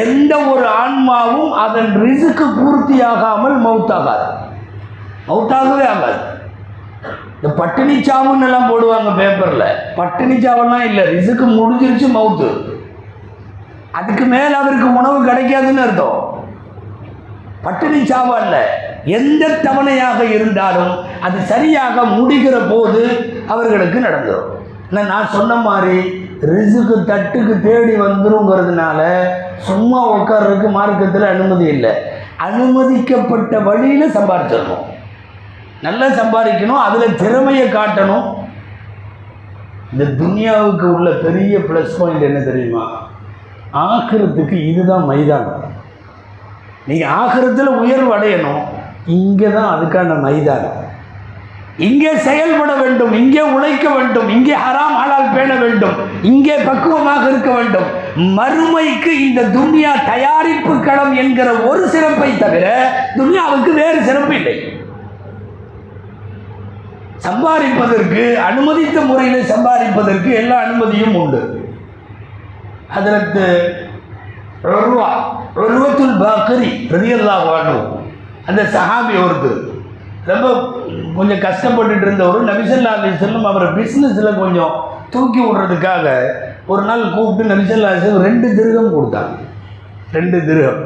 எந்த ஒரு ஆன்மாவும் அதன் ரிஸ்க்கு பூர்த்தியாகாமல் மௌத்தாகாது, மௌத்தாகவே ஆகாது. இந்த பட்டினி சாவுன்னு எல்லாம் போடுவாங்க பேப்பரில், பட்டினி சாவெல்லாம் இல்லை, ரிஸ்க்கு முடிஞ்சிருச்சு மௌத்து, அதுக்கு மேல் அவருக்கு உணவு கிடைக்காதுன்னு அர்த்தம். பட்டினி சாவா இல்லை, எந்த தவணையாக இருந்தாலும் அது சரியாக முடிகிற போது அவர்களுக்கு நடந்துடும். நான் சொன்ன மாதிரி ரிசுக்கு தட்டுக்கு தேடி வந்துருங்கிறதுனால சும்மா உட்கார்றதுக்கு மார்க்கத்தில் அனுமதி இல்லை. அனுமதிக்கப்பட்ட வழியில் சம்பாதிச்சிடணும், நல்லா சம்பாதிக்கணும், அதில் திறமையை காட்டணும். இந்த துன்யாவுக்கு உள்ள பெரிய ப்ளஸ் பாயிண்ட் என்ன தெரியுமா? ஆகிரத்துக்கு இதுதான் மைதானம். நீங்கள் ஆகிரத்தில் உயர்வு அடையணும், இங்கே தான் அதுக்கான மைதானம். இங்கே செயல்பட வேண்டும், இங்கே உழைக்க வேண்டும், இங்கே ஹராம் ஹலால் பேண வேண்டும், இங்கே பக்குவமாக இருக்க வேண்டும். மறுமைக்கு இந்த துன்யா தயாரிப்பு களம் என்கிற ஒரு சிறப்பை தவிர துன்யாவுக்கு வேறு சிறப்பு இல்லை. சம்பாதிப்பதற்கு அனுமதித்த முறையில் சம்பாதிப்பதற்கு எல்லா அனுமதியும் உண்டு. ஹஜ்ரத் உர்வத்துல் பாக்கரி ரலியல்லாஹு அன்ஹு, அந்த சஹாபி ஒருத்தர் ரொம்ப கொஞ்சம் கஷ்டப்பட்டுட்டு இருந்தவர். நபி ஸல்லல்லாஹு அலைஹி வஸல்லம் அவரை பிஸ்னஸில் கொஞ்சம் தூக்கி விடுறதுக்காக ஒரு நாள் கூப்பிட்டு நபி ஸல்லல்லாஹு அலைஹி வஸல்லம் 2 திர்ஹம் கொடுத்தாங்க. 2 திர்ஹம்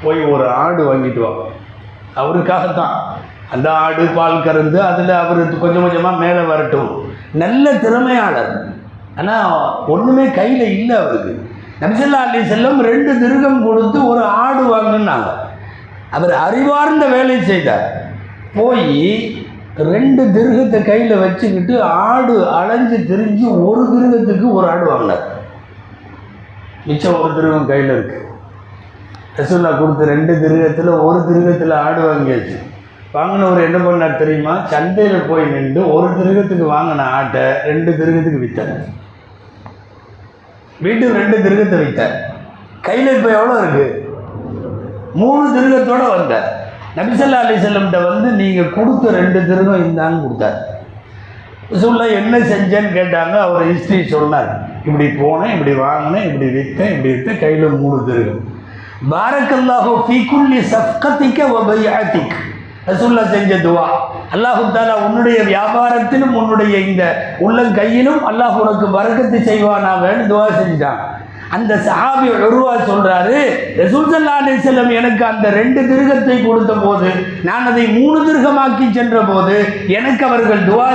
போய் ஒரு ஆடு வாங்கிட்டு வா. அவருக்காகத்தான் அந்த ஆடு பால் கறந்து அதில் அவர் கொஞ்சம் கொஞ்சமாக மேலே வரட்டும். நல்ல திறமையாளர், ஆனால் ஒன்றுமே கையில் இல்லை அவருக்கு. நபி ஸல்லல்லாஹு அலைஹி வஸல்லம் 2 திர்ஹம் கொடுத்து ஒரு ஆடு வாங்கினாங்க. அவர் அறிவார்ந்த வேலை செய்தார். போய் 2 திர்ஹத்தை கையில் வச்சுக்கிட்டு ஆடு அலைஞ்சு திரிஞ்சு 1 திர்ஹத்துக்கு ஒரு ஆடு வாங்கினார். மிச்சம் 1 திர்ஹம் கையில் இருக்கு. ரசூலுல்லாஹ் கொடுத்த 2 திர்ஹத்தில் 1 திர்ஹத்தில் ஆடு வாங்கியாச்சு. வாங்கினவர் என்ன பண்ணார் தெரியுமா? சந்தையில் போய் நின்று 1 திர்ஹத்துக்கு வாங்கின ஆட்டை 2 திர்ஹத்துக்கு விற்றார். வீட்டுக்கு 2 திர்ஹத்தை விற்றார். கையில் இப்போ எவ்வளோ இருக்கு? 3 திர்ஹத்தோடு வந்தார். நபி ஸல்லல்லாஹு அலைஹி வஸல்லம் வந்து நீங்கள் கொடுத்த 2 திர்ஹம் இந்தான்னு கொடுத்தார். ரசூலுல்லாஹ் என்ன செஞ்சேன்னு கேட்டாங்க. அவர் ஹிஸ்ட்ரி சொன்னார். இப்படி போனேன், இப்படி வாங்கினேன், இப்படி விற்றேன், இப்படி விற்றேன், கையில் 3 திர்ஹம். பாரக்கல்லாஹு ஃபீ குல்லி சஃப்கத்திக வ பைஅத்திக. ரசூலுல்லாஹ் செஞ்ச துவா, அல்லாஹு தஆலா உன்னுடைய வியாபாரத்திலும் உன்னுடைய இந்த உள்ளங்கையிலும் அல்லாஹ் உனக்கு பரக்கத்து செய்வானாகன்னு துவா செஞ்சாங்க. அந்த சஹாபி உர்வா சொல்றாரு, ரசூல் ஸல்லல்லாஹு அலைஹி வஸல்லம் எனக்கு அந்த 2 திர்ஹத்தை கொடுத்த போது நான் அதை 3 திர்ஹமாக்கி சென்ற போது எனக்கு அவர்கள் துவா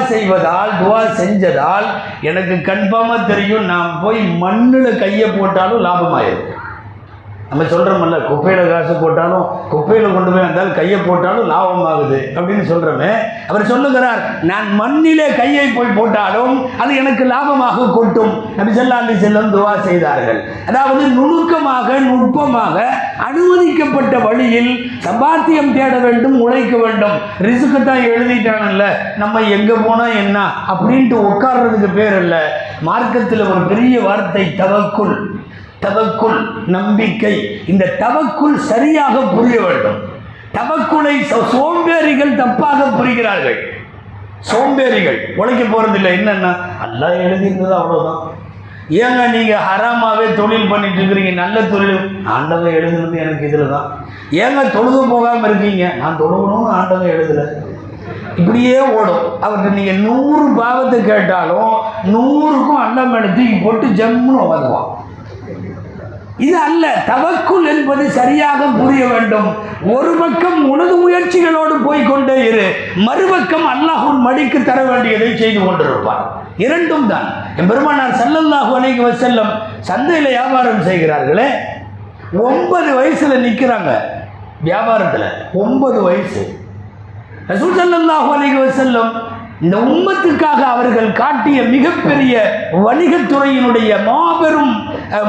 செஞ்சதால் எனக்கு கன்ஃபார்மாக தெரியும், நான் போய் மண்ணில் கையை போட்டாலும் லாபமாயிருக்கு. நம்ம சொல்கிறோமல்ல, குப்பையில் காசு போட்டாலும் குப்பையில் கொண்டு போய் வந்தால் கையை போட்டாலும் லாபமாகுது அப்படின்னு சொல்கிறோமே. அவர் சொல்லுகிறார், நான் மண்ணிலே கையை போய் போட்டாலும் அது எனக்கு லாபமாக கொட்டும். நபி ஸல்லல்லாஹு அலைஹி வஸல்லம் துஆ செய்தார்கள். அதாவது நுணுக்கமாக நுட்பமாக அனுமதிக்கப்பட்ட வழியில் சம்பாத்தியம் தேட வேண்டும், உழைக்க வேண்டும். ரிஸ்க்கு தான் எழுதிட்டானல்ல, நம்ம எங்கே போனால் என்ன அப்படின்ட்டு உட்கார்றதுக்கு பேர் இல்லை. மார்க்கத்தில் ஒரு பெரிய வார்த்தை தவக்குல். தவக்குல் நம்பிக்கை. இந்த தவக்குல் சரியாக புரிய வேண்டும். தவக்குலை சோம்பேறிகள் தப்பாக புரிகிறார்கள். சோம்பேறிகள் உழைக்க போறதில்லை. என்னன்னா அல்லாஹ் எழுதியிருந்தது அவ்வளவுதான். ஏங்க நீங்க ஹராமாவே தொழில் பண்ணிட்டு இருக்கிறீங்க? நல்ல தொழில் ஆண்டவன் எழுதுனது எனக்கு இதுல தான். ஏங்க தொழுது போகாம இருக்கீங்க? நான் தொழுகணும்னு ஆண்டவன் எழுதல. இப்படியே ஓடும். அவர்கிட்ட நீங்க 100 பாவத்தை கேட்டாலும் 100க்கும் அண்டம் எடுத்து போட்டு ஜம்முன்னு உட்காந்துவான். இது அல்ல. தவக்குல் என்பது சரியாக புரிய வேண்டும். ஒரு பக்கம் உனது முயற்சிகளோடு போய்கொண்டே இரு, மறுபக்கம் அல்லாஹ்வின் மடிக்கு தர வேண்டியதை செய்து கொண்டிருப்பார். இரண்டும் தான். பெருமானார் ஸல்லல்லாஹு அலைஹி வஸல்லம் சந்தையில் வியாபாரம் செய்கிறார்களே, 9 வயசுல நிற்கிறாங்க வியாபாரத்தில். 9 வயசு. ரசூல் ஸல்லல்லாஹு அலைஹி வஸல்லம் இந்த உம்மத்துக்காக அவர்கள் காட்டிய மிகப்பெரிய வணிகத்துறையினுடைய மாபெரும்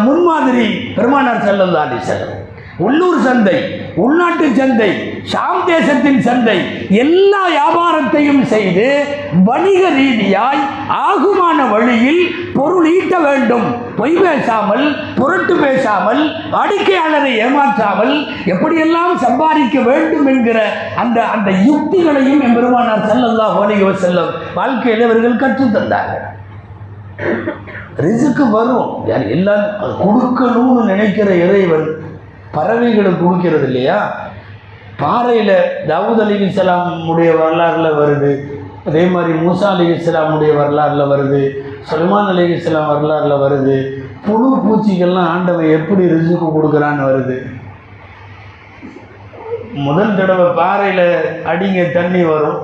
முன்மாதிரி பெருமானார் ஸல்லல்லாஹு அலைஹி வஸல்லம். உள்ளூர் சந்தை, உள்நாட்டு சந்தை, ஷாம் தேசத்தின் சந்தை, எல்லா வியாபாரத்தையும் செய்து வணிக ரீதியாய் ஆகுமான வழியில் பொருள் ஈட்ட வேண்டும். பொய் பேசாமல், புரட்டு பேசாமல், வாடிக்கையாளரை ஏமாற்றாமல் எப்படியெல்லாம் சம்பாதிக்க வேண்டும் என்கிற அந்த யுக்திகளையும் பெருமானார் ஸல்லல்லாஹு அலைஹி வஸல்லம் வாழ்க்கையில் அவர்கள் கற்றுத்தந்தார்கள். ரிஸ்க்கு வரும். எல்லாம் கொடுக்கணும்னு நினைக்கிற இறைவன் பறவைகளுக்கு கொடுக்கிறது இல்லையா? பாறையில் தாவூத் அலைஹிஸ்ஸலாமுடைய வரலாறுல வருது. அதே மாதிரி மூசா அலைஹிஸ்ஸலாமுடைய வரலாறுல வருது. சுலைமான் அலைஹிஸ்ஸலாம் வரலாறுல வருது. புழு பூச்சிகள்லாம் ஆண்டவன் எப்படி ரிஸ்க்கு கொடுக்குறான்னு வருது. முதல் தடவை பாறையில் அடிங்க தண்ணி வரும்.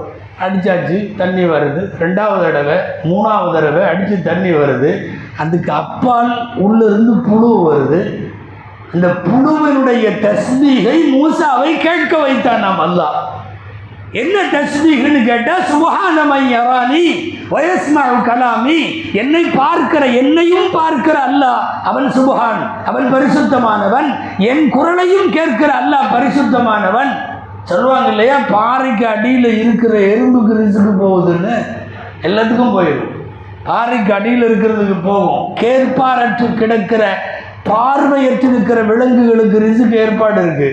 அடித்தாச்சு, தண்ணி வருது. 2வது தடவை 3வது தடவை அடித்து தண்ணி வருது. அதுக்கு அப்பால் உள்ளிருந்து புழு வருது. அந்த புழுவினுடைய தஸ்பீகை மூசாவை கேட்க வைத்தான் நாம் அல்லாஹ். என்ன தஸ்பீஹ்னு கேட்டால், சுப்ஹான மன் யரானி வயஸ்மஉ கலாமி, என்னை பார்க்கிற, என்னையும் பார்க்கிற அல்லாஹ் அவன் சுப்ஹான், அவன் பரிசுத்தமானவன். என் குரலையும் கேட்கிற அல்லாஹ் பரிசுத்தமானவன். சொல்லுவாங்க இல்லையா, பாறைக்கு அடியில் இருக்கிற எறும்புக்கு ரிசுக்கு போகுதுன்னு. எல்லாத்துக்கும் போயிடும். பாறைக்கு அடியில் இருக்கிறதுக்கு போகும். கேட்பாரற்று கிடக்கிற, பார்வையற்று இருக்கிற விலங்குகளுக்கு ரிசுக்கு ஏற்பாடு இருக்கு.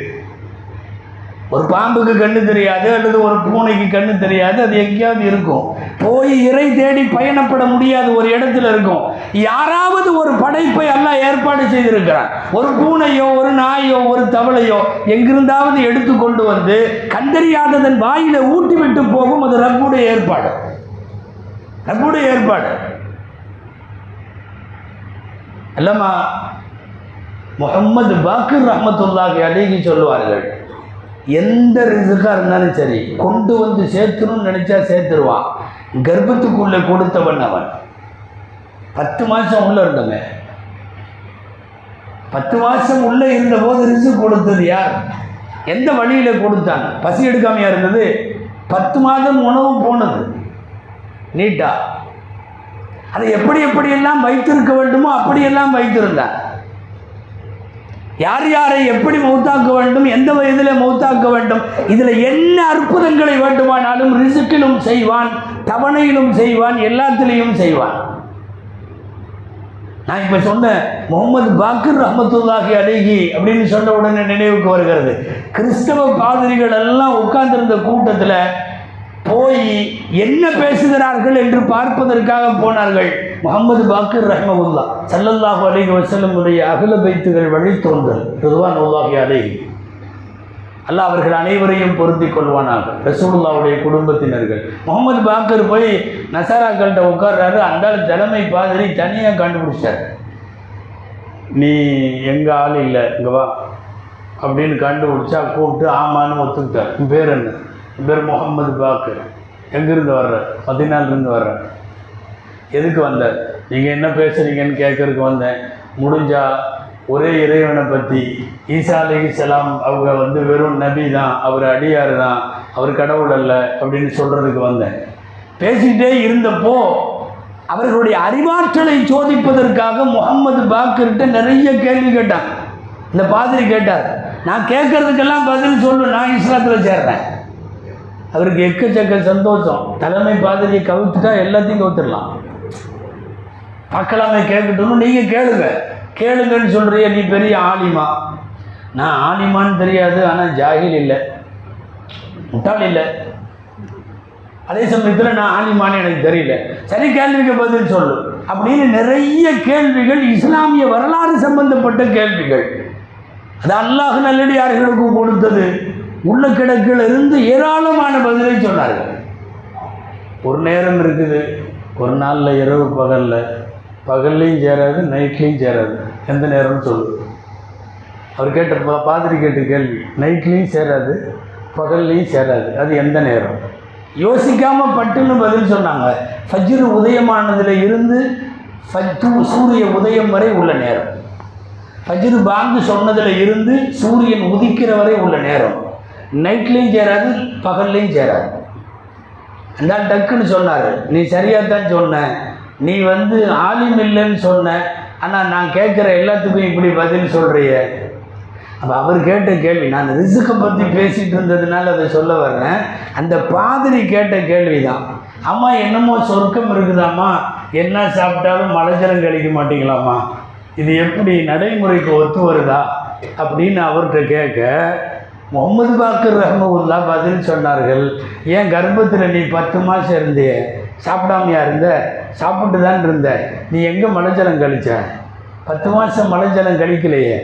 ஒரு பாம்புக்கு கண்ணு தெரியாது, அல்லது ஒரு பூனைக்கு கண்ணு தெரியாது, அது எங்கேயாவது இருக்கும். போய் இறை தேடி பயணப்பட முடியாது, ஒரு இடத்துல இருக்கும். யாராவது ஒரு படைப்பை எல்லாம் ஏற்பாடு செய்திருக்கிறான். ஒரு பூனையோ, ஒரு நாயோ, ஒரு தவளையோ எங்கிருந்தாவது எடுத்து கொண்டு வந்து கண்டறியாததன் வாயில ஊட்டி விட்டு போகும். அது ரப்புடைய ஏற்பாடு, ரப்புடைய ஏற்பாடு. அல்லமா முஹம்மது பாக்கிர் ரஹ்மத்துல்லாஹி அலைஹி சொல்லுவார்கள், எந்த ரிசுக்காக இருந்தாலும் சரி கொண்டு வந்து சேர்க்கணும்னு நினச்சா சேர்த்துருவான். கர்ப்பத்துக்குள்ளே கொடுத்தவன் அவன். 10 மாதம் உள்ளே இருந்தவங்க, 10 மாதம் உள்ளே இருந்தபோது ரிசுக்கு கொடுத்தது யார்? எந்த வழியில் கொடுத்தான்? பசி எடுக்காமையா இருந்தது? 10 மாதம் உணவு போனது நீட்டா. அதை எப்படி எப்படியெல்லாம் வைத்திருக்க வேண்டுமோ அப்படியெல்லாம் வைத்திருந்தான். யார் யாரை எப்படி மௌத்தாக்க வேண்டும், எந்த வயதில் மௌத்தாக்க வேண்டும், இதில் என்ன அற்புதங்களை வேண்டுமானாலும் ரிசுக்கிலும் செய்வான், தவணையிலும் செய்வான், எல்லாத்திலையும் செய்வான். நான் இப்போ சொன்ன முகமது பாக்கிர் ரஹ்மத்துல்லாஹி அலைஹி அப்படின்னு சொன்ன உடனே நினைவுக்கு வருகிறது, கிறிஸ்தவ பாதிரிகள் எல்லாம் உட்கார்ந்திருந்த கூட்டத்தில் போய் என்ன பேசுகிறார்கள் என்று பார்ப்பதற்காக போனார்கள். முகமது பாக்கிர் ரஹ்மத்துல்லா ஸல்லல்லாஹு அலைஹி வஸல்லம் உடைய அஹ்ல பைத்துகள் வழித்தோன்றல் ரிதுவானுல்லாஹி அலைஹி, அல்லாஹ் அவர்கள் அனைவரையும் பொருந்திக் கொள்வானாக. ரசூலுல்லாஹ்வுடைய குடும்பத்தினர்கள். முகமது பாக்கிர் போய் நசாராக்கள்கிட்ட உட்கார்றாரு. அந்த தலைமை பாதிரி தனியாக கண்டுபிடிச்சார். நீ எங்கள் ஆள் இல்லை, இங்கே வா அப்படின்னு கண்டுபிடிச்சா கூப்பிட்டு ஆமான்னு ஒத்துக்கிட்டார். என் பேர் என்ன? என் பேர் முகமது பாக்கிர். எங்கேருந்து வர்ற? மதீனாவிலிருந்து வர்றேன். எதுக்கு வந்தார்? நீங்கள் என்ன பேசுகிறீங்கன்னு கேட்கறதுக்கு வந்தேன். முடிஞ்சால் ஒரே இறைவனை பற்றி, ஈசா அலைஹிஸ்ஸலாம் அவங்க வெறும் நபி தான், அவர் அடியார் தான், அவர் கடவுள் அல்ல அப்படின்னு சொல்கிறதுக்கு வந்தேன். பேசிக்கிட்டே இருந்தப்போ அவர்களுடைய அறிவாற்றலை சோதிப்பதற்காக முகமது பாக்கிர்கிட்ட நிறைய கேள்வி கேட்டான். இந்த பாதிரி கேட்டார், நான் கேட்கறதுக்கெல்லாம் பதில் சொல்லு, நான் இஸ்லாத்தில் சேர்றேன். அவருக்கு எக்கச்சக்க சந்தோஷம். தலைமை பாதிரியை கவுத்துட்டா எல்லாத்தையும் கவுத்துடலாம். பார்க்கலாமே, கேட்கட்டும், நீங்கள் கேளுங்க, கேளுங்கன்னு சொல்கிறிய, நீ பெரிய ஆலிமா. நான் ஆலிமான்னு தெரியாது, ஆனால் ஜாகில் இல்லை, முட்டாள் இல்லை. அதே சமயத்தில் நான் ஆலிமான்னு எனக்கு தெரியல. சரி, கேள்விக்கு பதில் சொல்லு அப்படின்னு நிறைய கேள்விகள், இஸ்லாமிய வரலாறு சம்பந்தப்பட்ட கேள்விகள். அது அல்லாஹ் நல்லடியார்களுக்கு கொடுத்தது. உள்ள கிடக்கில் இருந்து ஏராளமான பதிலை சொன்னார்கள். ஒரு நேரம் இருக்குது, ஒரு நாளில் இரவு பகல்லையும் சேராது, நைட்லேயும் சேராது. எந்த நேரம்னு சொல்லு. அவர் கேட்ட பாதிரி கேட்ட கேள்வி, நைட்லேயும் சேராது, பகல்லையும் சேராது, அது எந்த நேரம்? யோசிக்காமல் பட்டுன்னு பதில் சொன்னாங்க. ஃபஜ்ர் உதயமானதில் இருந்து சூரிய உதயம் வரை உள்ள நேரம். ஃபஜ்ர் பாங்கு சொன்னதில் இருந்து சூரியன் உதிக்கிற வரை உள்ள நேரம். நைட்லேயும் சேராது, பகல்லையும் சேராது. அந்த டக்குன்னு சொன்னார், நீ சரியாக தான் சொன்ன, நீ ஆலிம் இல்லைன்னு சொன்ன, ஆனால் நான் கேட்குற எல்லாத்துக்கும் இப்படி பதில் சொல்கிறிய. அப்போ அவர் கேட்ட கேள்வி, நான் ரிசுக்கை பற்றி பேசிகிட்டு இருந்ததுனால அதை சொல்ல வர்றேன். அந்த பாதிரி கேட்ட கேள்வி தான், அம்மா என்னமோ சொர்க்கம் இருக்குதாம்மா, என்ன சாப்பிட்டாலும் மலைஜலம் கழிக்க மாட்டீங்களாம்மா, இது எப்படி நடைமுறைக்கு ஒத்து வருதா அப்படின்னு அவர்கிட்ட கேட்க, முகமது பாக்கிர் ரஹ்மத்துல்லா பதில் சொன்னார்கள், ஏன் கர்ப்பத்தில் நீ 10 மாதம் இருந்தே, சாப்பிடாமையா இருந்த? சாப்பிட்டு தான் இருந்த. நீ எங்கே மலைஜலம் கழிச்ச? 10 மாதம் மலைஜலம் கழிக்கலையே.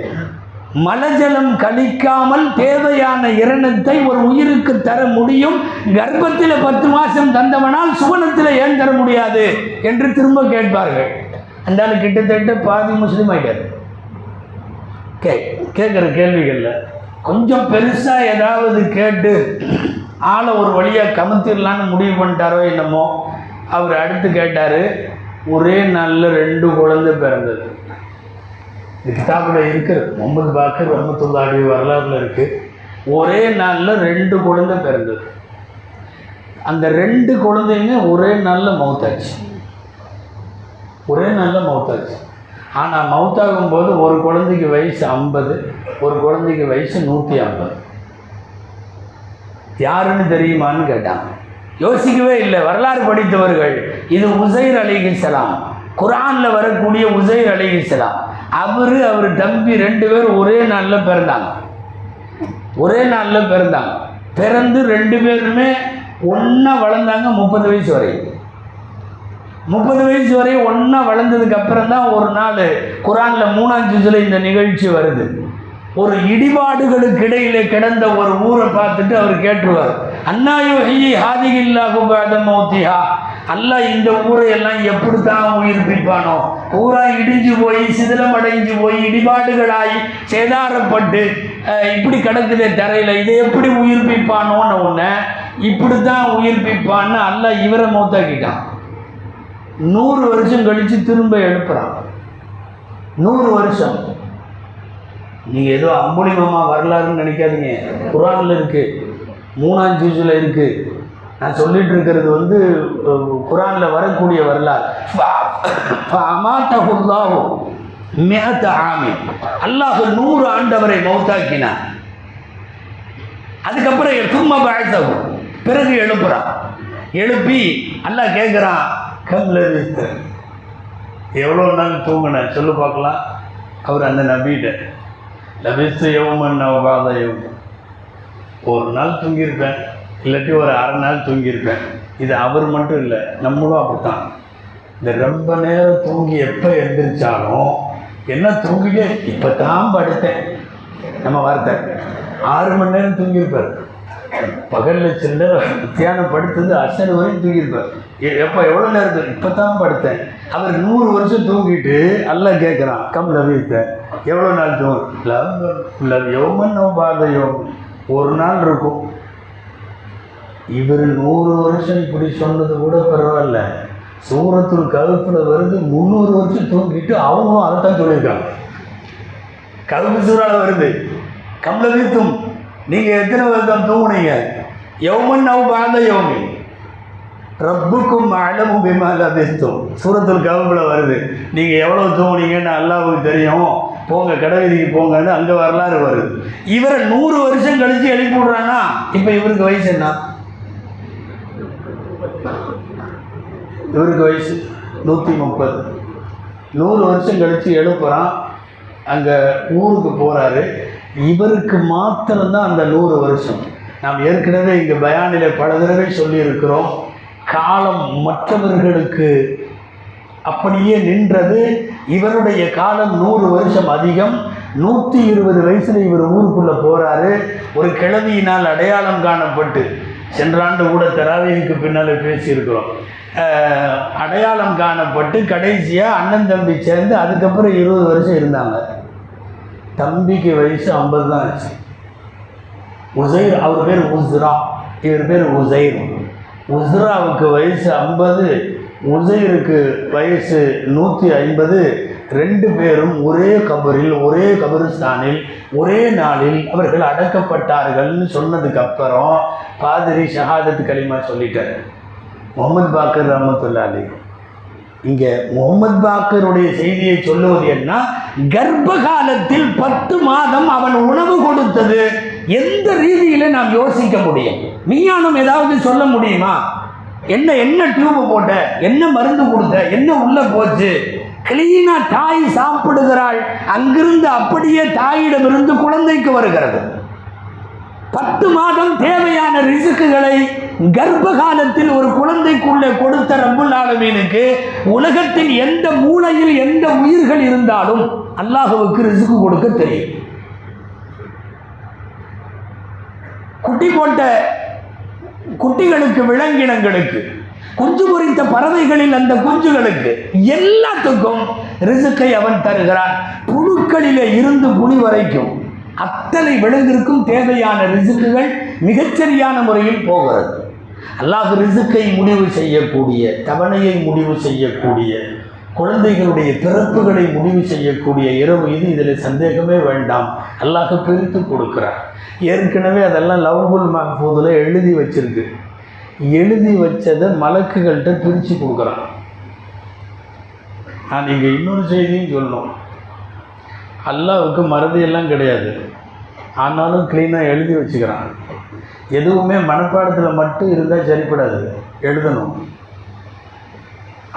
மலைஜலம் கழிக்காமல் தேவையான இரணத்தை ஒரு உயிருக்கு தர முடியும். கர்ப்பத்தில் 10 மாதம் தந்தவனால் சுவனத்தில் ஏன் தர முடியாது என்று திரும்ப கேட்பார்கள். அந்த ஆள் கிட்டத்தட்ட பாதி முஸ்லீம் ஆகிட்டார். கேட்குற கேள்விகளில் கொஞ்சம் பெருசாக ஏதாவது கேட்டு ஆளை ஒரு வழியாக கமுத்திடலான்னு முடிவு பண்ணிட்டாரோ என்னமோ. அவர் அடுத்து கேட்டார், ஒரே நாளில் 2 குழந்தை பிறந்தது. இந்த கிதாபில் இருக்குது, முகமது பாக்கர் ரஹ்மத்துல்லாஹி வரலாறுல இருக்குது. ஒரே நாளில் 2 குழந்தை பிறந்தது. அந்த 2 குழந்தைங்க ஒரே நாளில் மௌத்தாச்சு. ஒரே நாளில் மௌத்தாச்சு. ஆனால் மௌத்தாகும் போது ஒரு குழந்தைக்கு வயசு 50, ஒரு குழந்தைக்கு வயசு 150. யாருன்னு தெரியுமான்னு கேட்டாங்க. யோசிக்கவே இல்லை வரலாறு படித்தவர்கள். இது உசைர் அலைஹிஸ்ஸலாம், குர்ஆனில் வரக்கூடிய உசைர் அலைஹிஸ்ஸலாம். அவர் தம்பி 2 பேர் ஒரே நாளில் பிறந்தாங்க. ஒரே நாளில் பிறந்தாங்க. பிறந்து 2 பேருமே ஒன்றா வளர்ந்தாங்க 30 வயசு வரை. 30 வயசு வரை ஒன்றா வளர்ந்ததுக்கு அப்புறம் தான் ஒரு நாள் குர்ஆனில் 3ஆம் ஜுஸ்ல இந்த நிகழ்ச்சி வருது. ஒரு இடிபாடுகளுக்கு இடையில கிடந்த ஒரு ஊரை பார்த்துட்டு அவர் கேட்டுருவார், அன்னாயுஹ்யி ஹாதிஹில்லாஹு பஅத மௌத்திஹா, அல்லாஹ் இந்த ஊரை எல்லாம் எப்படித்தான் உயிர்ப்பிப்பானோ, பூரா இடிஞ்சு போய் சிதிலம் அடைஞ்சு போய் இடிபாடுகளாய் சேதாரப்பட்டு இப்படி கிடக்குதே தரையில், இதை எப்படி உயிர்ப்பிப்பானோன்னு ஒன்று, இப்படித்தான் உயிர்ப்பிப்பான்னு அல்லாஹ் இவரை மௌத்தாக்கிட்டான். 100 வருஷம் கழித்து திரும்ப எழுப்புறான். 100 வருஷம். நீங்கள் ஏதோ அம்புலிமமா வரலாறுன்னு நினைக்காதீங்க. குர்ஆனில் இருக்குது, 3ஆம் ஜுஸ்ல இருக்குது. நான் சொல்லிட்டு இருக்கிறது வந்து குர்ஆனில் வரக்கூடிய வரலாறு. அமாத்தஹுல்லாஹு மிஅத ஆமி, அல்லாஹ் 100 ஆண்டவரை மௌத்தாக்கினான். அதுக்கப்புறம் சும்மா பஅஸஹு, பிறகு எழுப்புறான். எழுப்பி அல்லாஹ் கேட்குறான், கம் லபிஸ்த, எவ்வளோ நாள் தூங்கினேன் சொல்லு பார்க்கலாம். அவர் அந்த நபிகிட்ட, லபிஸ்து யௌமன் அவ் பஅத யௌம், ஒரு நாள் தூங்கியிருப்பேன், இல்லாட்டி ஒரு அரை நாள் தூங்கியிருப்பேன். இது அவர் மட்டும் இல்லை, நம்மளும் அப்படித்தான். இந்த ரொம்ப நேரம் தூங்கி எப்போ எழுந்திரிச்சாலும் என்ன தூங்கிட்டே இப்போ தான் படுத்தேன் நம்ம வார்த்தை. 6 மணி நேரம் தூங்கியிருப்பார். பகலில் சில தியானம் படுத்தது அசர் வரையும் தூங்கியிருப்பார். எப்போ எவ்வளோ நேரத்தில் இப்போ தான் படுத்தேன். அவர் 100 வருஷம் தூங்கிட்டு அல்லாஹ் கேட்குறான், கம் லபிஸ்த, எவ்வளோ நாள் தூங்கும்? யௌமன் அவ் பஅத யௌம், ஒரு நாள் இருக்கும். இவர் 100 வருஷம் இப்படி சொன்னது கூட பரவாயில்ல. சூரத்துல் கஹ்ஃபில் வருது 300 வருஷம் தூங்கிட்டு அவங்களும் அதைத்தான் சொல்லியிருக்காங்க. கஹ்ஃப் சூறாவில் வருது, கம் லபிஸ்தும், நீங்கள் எத்தனை வருஷம் தூங்குனீங்க? யௌமன் அவ் பஅத யௌம் ரப்புக்கும் அலமு பிமா லபிஸ்தும், சூரத்துல் கஹ்ஃபில் வருது. நீங்கள் எவ்வளோ தூங்குனீங்கன்னு அல்லாஹ்வுக்கு தெரியும், போங்க கடைவீதிக்கு போங்கன்னு அங்கே வரலாறு வருது. இவரை 100 வருஷம் கழித்து எழுப்பி விடுறான்னா இப்போ இவருக்கு வயசு என்ன? இவருக்கு வயசு 130. 100 வருஷம் கழித்து எழுப்புறான். அங்கே ஊருக்கு போகிறாரு. இவருக்கு மாத்திரம்தான் அந்த 100 வருஷம். நாம் ஏற்கனவே இங்கே பயானில் பல தடவை சொல்லியிருக்கிறோம், காலம் மற்றவர்களுக்கு அப்படியே நின்றது. இவருடைய காலம் 100 வருஷம் அதிகம். 120 வயசில் இவர் ஊருக்குள்ளே போகிறாரு. ஒரு கிழவியினால் அடையாளம் காணப்பட்டு, சென்ற ஆண்டு கூட தராவீஹுக்கு பின்னால் பேசியிருக்கிறோம், அடையாளம் காணப்பட்டு கடைசியாக அண்ணன் தம்பி சேர்ந்து அதுக்கப்புறம் 20 வருஷம் இருந்தாங்க. தம்பிக்கு வயசு 50 தான் ஆச்சு. உசைர், அவர் பேர் உஸ்ரா, இவர் பேர் உசைர். உஸ்ராவுக்கு வயசு 50, உசைருக்கு வயசு 150. 2 பேரும் ஒரே கபரில், ஒரே கபரிஸ்தானில், ஒரே நாளில் அவர்கள் அடக்கப்பட்டார்கள்னு சொன்னதுக்கு அப்புறம் பாதிரி ஷஹாதத் கலிமா சொல்லிட்டார். முகமது பாக்கர் ரஹ்மத்துல்லாஹி அலைஹி. இங்கே முகமது பாக்கருடைய செய்தியை சொல்லுவது என்ன? கர்ப்ப காலத்தில் 10 மாதம் அவன் உணவு கொடுத்தது எந்த ரீதியில் நாம் யோசிக்க முடியும்? விஞ்ஞானம் ஏதாவது சொல்ல முடியுமா? என்ன டியூப் போட்ட, என்ன மருந்து கொடுத்த, என்ன உள்ள போச்சு? கிளீனா தாய் சாப்பிடுகிறாள், அங்கிருந்து அப்படியே தாயிடமிருந்து குழந்தைக்கு வருகிறது. 10 மாதம் தேவையான ரிஸ்க்குகளை கர்ப்ப காலத்தில் ஒரு குழந்தைக்குள்ளே கொடுத்த ரப்புல் ஆலமீனுக்கு உலகத்தின் எந்த மூலையில் எந்த உயிர்கள் இருந்தாலும் அல்லாஹ்வுக்கு ரிஸ்க் கொடுக்க தெரியும். குட்டி போட்ட குட்டிகளுக்கு, விலங்கினங்களுக்கு, குஞ்சு பொரித்த பறவைகளில் அந்த குஞ்சுகளுக்கு எல்லாத்துக்கும் ரிஸ்கை அவன் தருகிறான். புழுக்களிலே இருந்து புலி வரைக்கும் அத்தனை விலங்கிற்கும் தேவையான ரிஸ்க்குகள் மிகச்சரியான முறையில் போகிறது. அல்லாஹ் ரிசுக்கை முடிவு செய்யக்கூடிய, தவணையை முடிவு செய்யக்கூடிய, குழந்தைகளுடைய பிறப்புகளை முடிவு செய்யக்கூடிய இரவு இது. இதில் சந்தேகமே வேண்டாம். அல்லாஹ் பிரித்து கொடுக்கிறார். ஏற்கனவே அதெல்லாம் லவ்ஹுல் மஹ்ஃபூதில் எழுதி வச்சிருக்கு. எழுதி வச்சதை மலக்குகள்கிட்ட பிரித்து கொடுக்குறான். நான் இங்கே இன்னொரு செய்தியும் சொல்லணும். அல்லாஹ்வுக்கு மறதியெல்லாம் கிடையாது, ஆனாலும் க்ளீனாக எழுதி வச்சுக்கிறான். எதுவுமே மனப்பாடத்தில் மட்டும் இருந்தால் சரிப்படாது, எழுதணும்.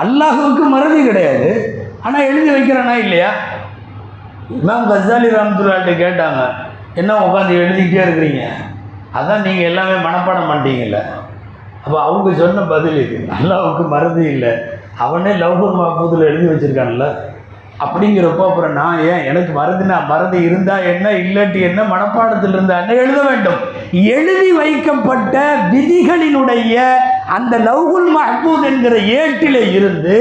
அல்லாஹ்வுக்கு மறதி கிடையாது, ஆனால் எழுதி வைக்கிறானா இல்லையா? இமாம் கஸாலி ரஹ்மத்துல்லாஹி கேட்டாங்க, என்ன உட்காந்து எழுதிக்கிட்டே இருக்கிறீங்க, அதான் நீங்கள் எல்லாமே மனப்பாடம் பண்ணிட்டீங்கல்ல. அப்போ அவங்க சொன்ன பதில் இது. அல்லாஹ்வுக்கு மறதி இல்லை, அவனே லவ்ஹுல் மஹ்ஃபூதில் எழுதி வச்சுருக்கான்ல. அப்படிங்கிறப்போ அப்புறம் நான் ஏன், எனக்கு மறதி இருந்தால் என்ன, இல்லாட்டி என்ன, மனப்பாடத்தில் இருந்தால் என்ன, எழுத வேண்டும். எழுதி வைக்கப்பட்ட விதிகளினுடைய அந்த லவ்ஹுல் மஹ்ஃபூஸ் என்கிற ஏட்டிலே இருந்து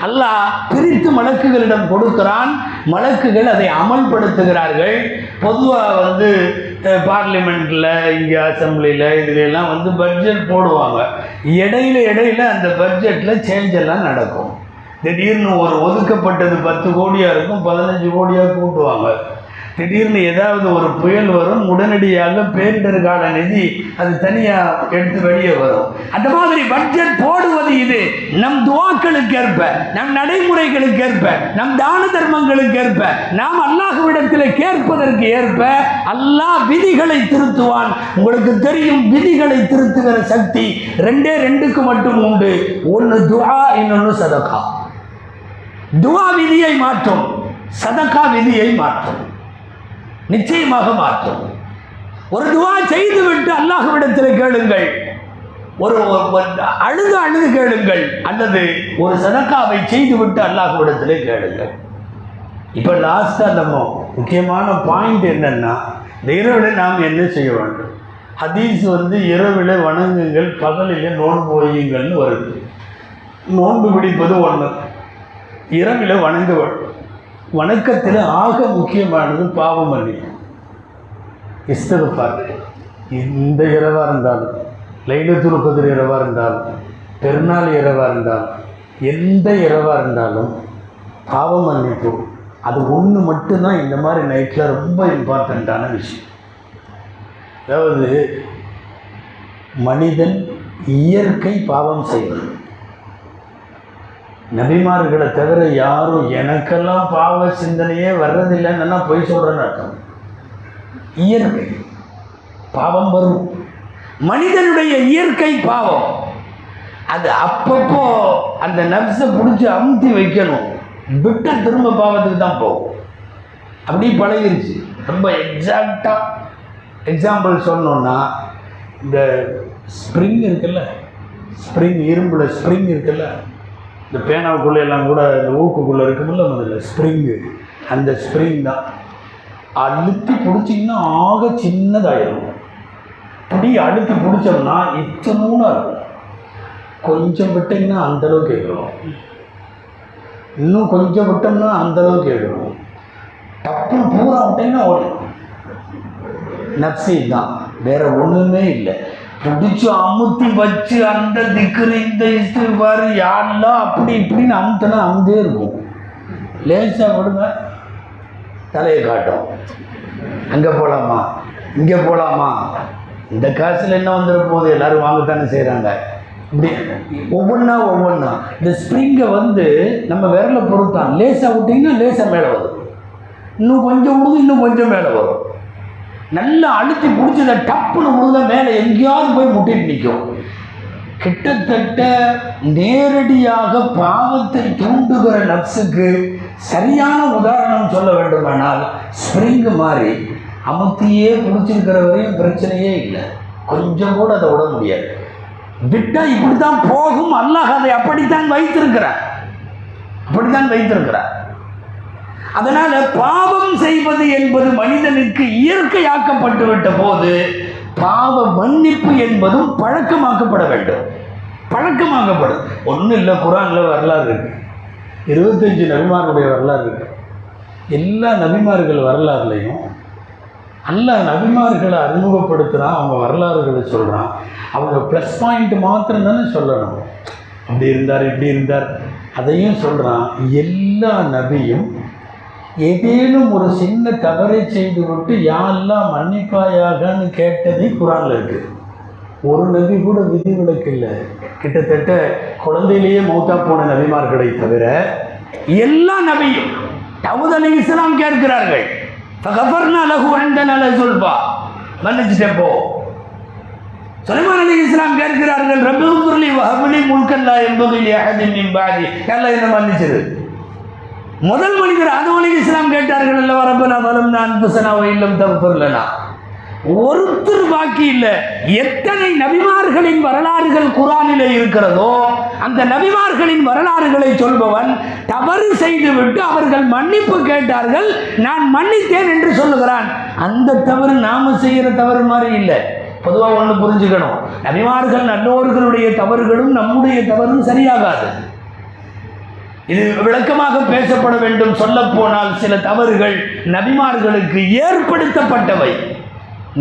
அல்லாஹ் பிரித்து மலக்குகளிடம் கொடுக்கிறான். மலக்குகள் அதை அமல்படுத்துகிறார்கள். பொதுவாக பார்லிமெண்ட்டில், இங்கே அசம்பிளியில், இதுலாம் பட்ஜெட் போடுவாங்க. இடையில அந்த பட்ஜெட்டில் சேஞ்ச் எல்லாம் நடக்கும். திடீர்னு ஒரு ஒதுக்கப்பட்டது 10 கோடியாக இருக்கும், 15 கோடியாக கூட்டுவாங்க. திடீர்னு ஏதாவது ஒரு புயல் வரும், உடனடியாக பேரிடர் கால நிதி அது தனியாக எடுத்து வெளியே வரும். அந்த மாதிரி பட்ஜெட் போடுவது இது நம் துவாக்களுக்கு ஏற்ப, நம் நடைமுறைகளுக்கு ஏற்ப, நம் தான தர்மங்களுக்கு ஏற்ப, நாம் அல்லாஹ்விடத்தில் கேட்பதற்கு ஏற்ப அல்லாஹ் விதிகளை திருத்துவான். உங்களுக்கு தெரியும், விதிகளை திருத்துகிற சக்தி 2க்கு மட்டும் உண்டு. ஒன்று துஆ, இன்னொன்று சதகா. துஆ விதியை மாற்றும், சதகா விதியை மாற்றும், நிச்சயமாக மாற்றும். ஒரு துஆ செய்துவிட்டு அல்லாஹ்விடத்தில் கேளுங்கள், ஒரு அழுது கேளுங்கள், அல்லது ஒரு சதகாவை செய்துவிட்டு அல்லாஹ்விடத்தில் கேளுங்கள். இப்போ லாஸ்ட்டாக நம்ம முக்கியமான பாயிண்ட் என்னன்னா, இந்த இரவில் நாம் என்ன செய்ய வேண்டும். ஹதீஸ் இரவில் வணங்குங்கள், பகலில் நோன்பு வையுங்கள்னு வருது. நோன்பு பிடிப்பது ஒன்று, இரவில் வணங்க வேண்டும். வணக்கத்தில் ஆக முக்கியமானது பாவம் மன்னிப்பு, இஸ்திக்ஃபார். இந்த இரவாக இருந்தாலும், லைலத்துல் கத்ர் இரவாக இருந்தாலும், பெருநாள் இரவாக இருந்தாலும், எந்த இரவாக இருந்தாலும் பாவம் மன்னிப்பு அது ஒன்று மட்டும்தான் இந்த மாதிரி நைட்டில் ரொம்ப இம்பார்ட்டண்ட்டான விஷயம். அதாவது மனிதன் இயற்கை பாவம் செய்வது. நபிமார்களை தவிர யாரும் எனக்கெல்லாம் பாவ சிந்தனையே வர்றதில்லைன்னா பொய் சொல்கிறேன்னு அர்த்தம். இயற்கை பாவம் வரும், மனிதனுடைய இயற்கை பாவம். அது அப்பப்போ அந்த நப்சை பிடிச்சி அமுத்தி வைக்கணும், விட்ட திரும்ப பாவத்துக்கு தான் போகும். அப்படி பழகிருச்சு. ரொம்ப எக்ஸாக்டாக எக்ஸாம்பிள் சொன்னோன்னா, இந்த ஸ்ப்ரிங் இருக்குல்ல, ஸ்ப்ரிங், இரும்பில் ஸ்ப்ரிங் இருக்குல்ல, இந்த பேனாவுக்குள்ளே எல்லாம் கூட இந்த ஊக்குக்குள்ளே இருக்குமில்ல முதல்ல ஸ்ப்ரிங்கு, அந்த ஸ்ப்ரிங் தான். அழுத்தி பிடிச்சிங்கன்னா ஆக சின்னதாயிடும். இப்படி அழுத்தி பிடிச்சோம்னா இத்தனூனாக இருக்கும். கொஞ்சம் விட்டிங்கன்னா அந்தளவுக்கு கேட்கணும், இன்னும் கொஞ்சம் விட்டோம்னா அந்தளவுக்கு கேட்கணும். டப்புன்னு பூரா விட்டிங்கன்னா ஓடும். நப்சி தான், வேற ஒன்றுமே இல்லை. பிடிச்சி அமுத்தி வச்சு அந்த திக்குன்னு இந்த இஸ்திக்ஃபார் யாரெல்லாம் அப்படி இப்படின்னு அமுத்தினா அமுதே இருக்கும். லேசாக விடுங்க, தலையை காட்டும். அங்கே போகலாமா, இங்கே போகலாமா, இந்த காசில் என்ன வந்துட போகுது, எல்லோரும் வாங்கத்தானே செய்கிறாங்க. இப்படி ஒவ்வொன்றா இந்த ஸ்ப்ரிங்கை நம்ம விரலை பொறுத்தான். லேசாக விட்டிங்கன்னா லேசாக மேலே வரும், இன்னும் கொஞ்சம் விடுது, இன்னும் கொஞ்சம் மேலே வரும். நல்லா அழுத்தி பிடிச்சதை டப்புன்னு விடுத மேலே எங்கேயாவது போய் முட்டிட்டு நிற்கும். கிட்டத்தட்ட நேரடியாக பாவத்தை தூண்டுகிற நப்சுக்கு சரியான உதாரணம் சொல்ல வேண்டுமானால் ஸ்ப்ரிங்கு மாதிரி அமுத்தியே பிடிச்சிருக்கிற வரையும் பிரச்சனையே இல்லை, கொஞ்சம் கூட அதை விட முடியாது. விட்டால் இப்படி தான் போகும். அல்லாஹ் அதை அப்படித்தான் வைத்திருக்கிறார். அதனால பாவம் செய்வது என்பது மனிதனுக்கு இயற்கையாக்கப்பட்டு விட்ட போது, பாவ மன்னிப்பு என்பதும் பழக்கமாக்கப்பட வேண்டும். பழக்கமாக்கப்படும். ஒன்றும் இல்லை, குர்ஆனில் வரலாறு இருக்கு, 25 நபிமார்களுடைய வரலாறு இருக்கு. எல்லா நபிமார்கள் வரலாறுலையும் அல்லாஹ் நபிமார்களை அறிமுகப்படுத்துகிறான், அவங்க வரலாறுகளை சொல்கிறான். அவங்க ப்ளஸ் பாயிண்ட் மாத்திரம் தானே சொல்லணும். அப்படி இருந்தார் இப்படி இருந்தார் அதையும் சொல்கிறான். எல்லா நபியும் ஏதேனும் ஒரு சின்ன தவறை செய்து விட்டு யாரெல்லாம் மன்னிப்பாயாகன்னு கேட்டதே குர்ஆன்ல இருக்குது. ஒரு நபி கூட விதிவிலக்கு இல்லை. கிட்டத்தட்ட குழந்தையிலேயே மௌத்தா போன நபிமார்களை தவிர எல்லா நபியும் தவுத் அலைஹிஸ்ஸலாம் கேட்கிறார்கள், ஃபகஃபர்னா லஹு அன்தனா லஸுல்பா, மன்னிச்சிட்டே போ. சுலைமான் அலைஹிஸ்ஸலாம் கேட்கிறார்கள், ரப்பிகுஃபிர்லி வஹப்லி முல்கன் லா யன்பகி லி அஹதின் மின் பஅதி, அல்லாஹ் என்ன மன்னிச்சது. முதல் மனிதர் ஆதம் அலைஹிஸ்ஸலாம் கேட்டார்கள், அல்லவா ரப்பனா ஸலம்னா அன்ஃபுஸனா வ இல்லம் தக்ஃபிர் லனா. ஒருத்தர் பாக்கி இல்லை. எத்தனை நபிமார்களின் வரலாறுகள் குர்ஆனிலே இருக்கிறதோ அந்த நபிமார்களின் வரலாறுகளை சொல்பவன் தவறு செய்துவிட்டு அவர்கள் மன்னிப்பு கேட்டார்கள், நான் மன்னித்தேன் என்று சொல்லுகிறான். அந்த தவறு நாம செய்கிற தவறு மாதிரி இல்லை. பொதுவாக ஒன்று புரிஞ்சுக்கணும், நபிமார்கள் நல்லோர்களுடைய தவறுகளும் நம்முடைய தவறும் சரியாகாது. இது விளக்கமாக பேசப்பட வேண்டும். சொல்ல போனால் சில தவறுகள் நபிமார்களுக்கு ஏற்படுத்தப்பட்டவை,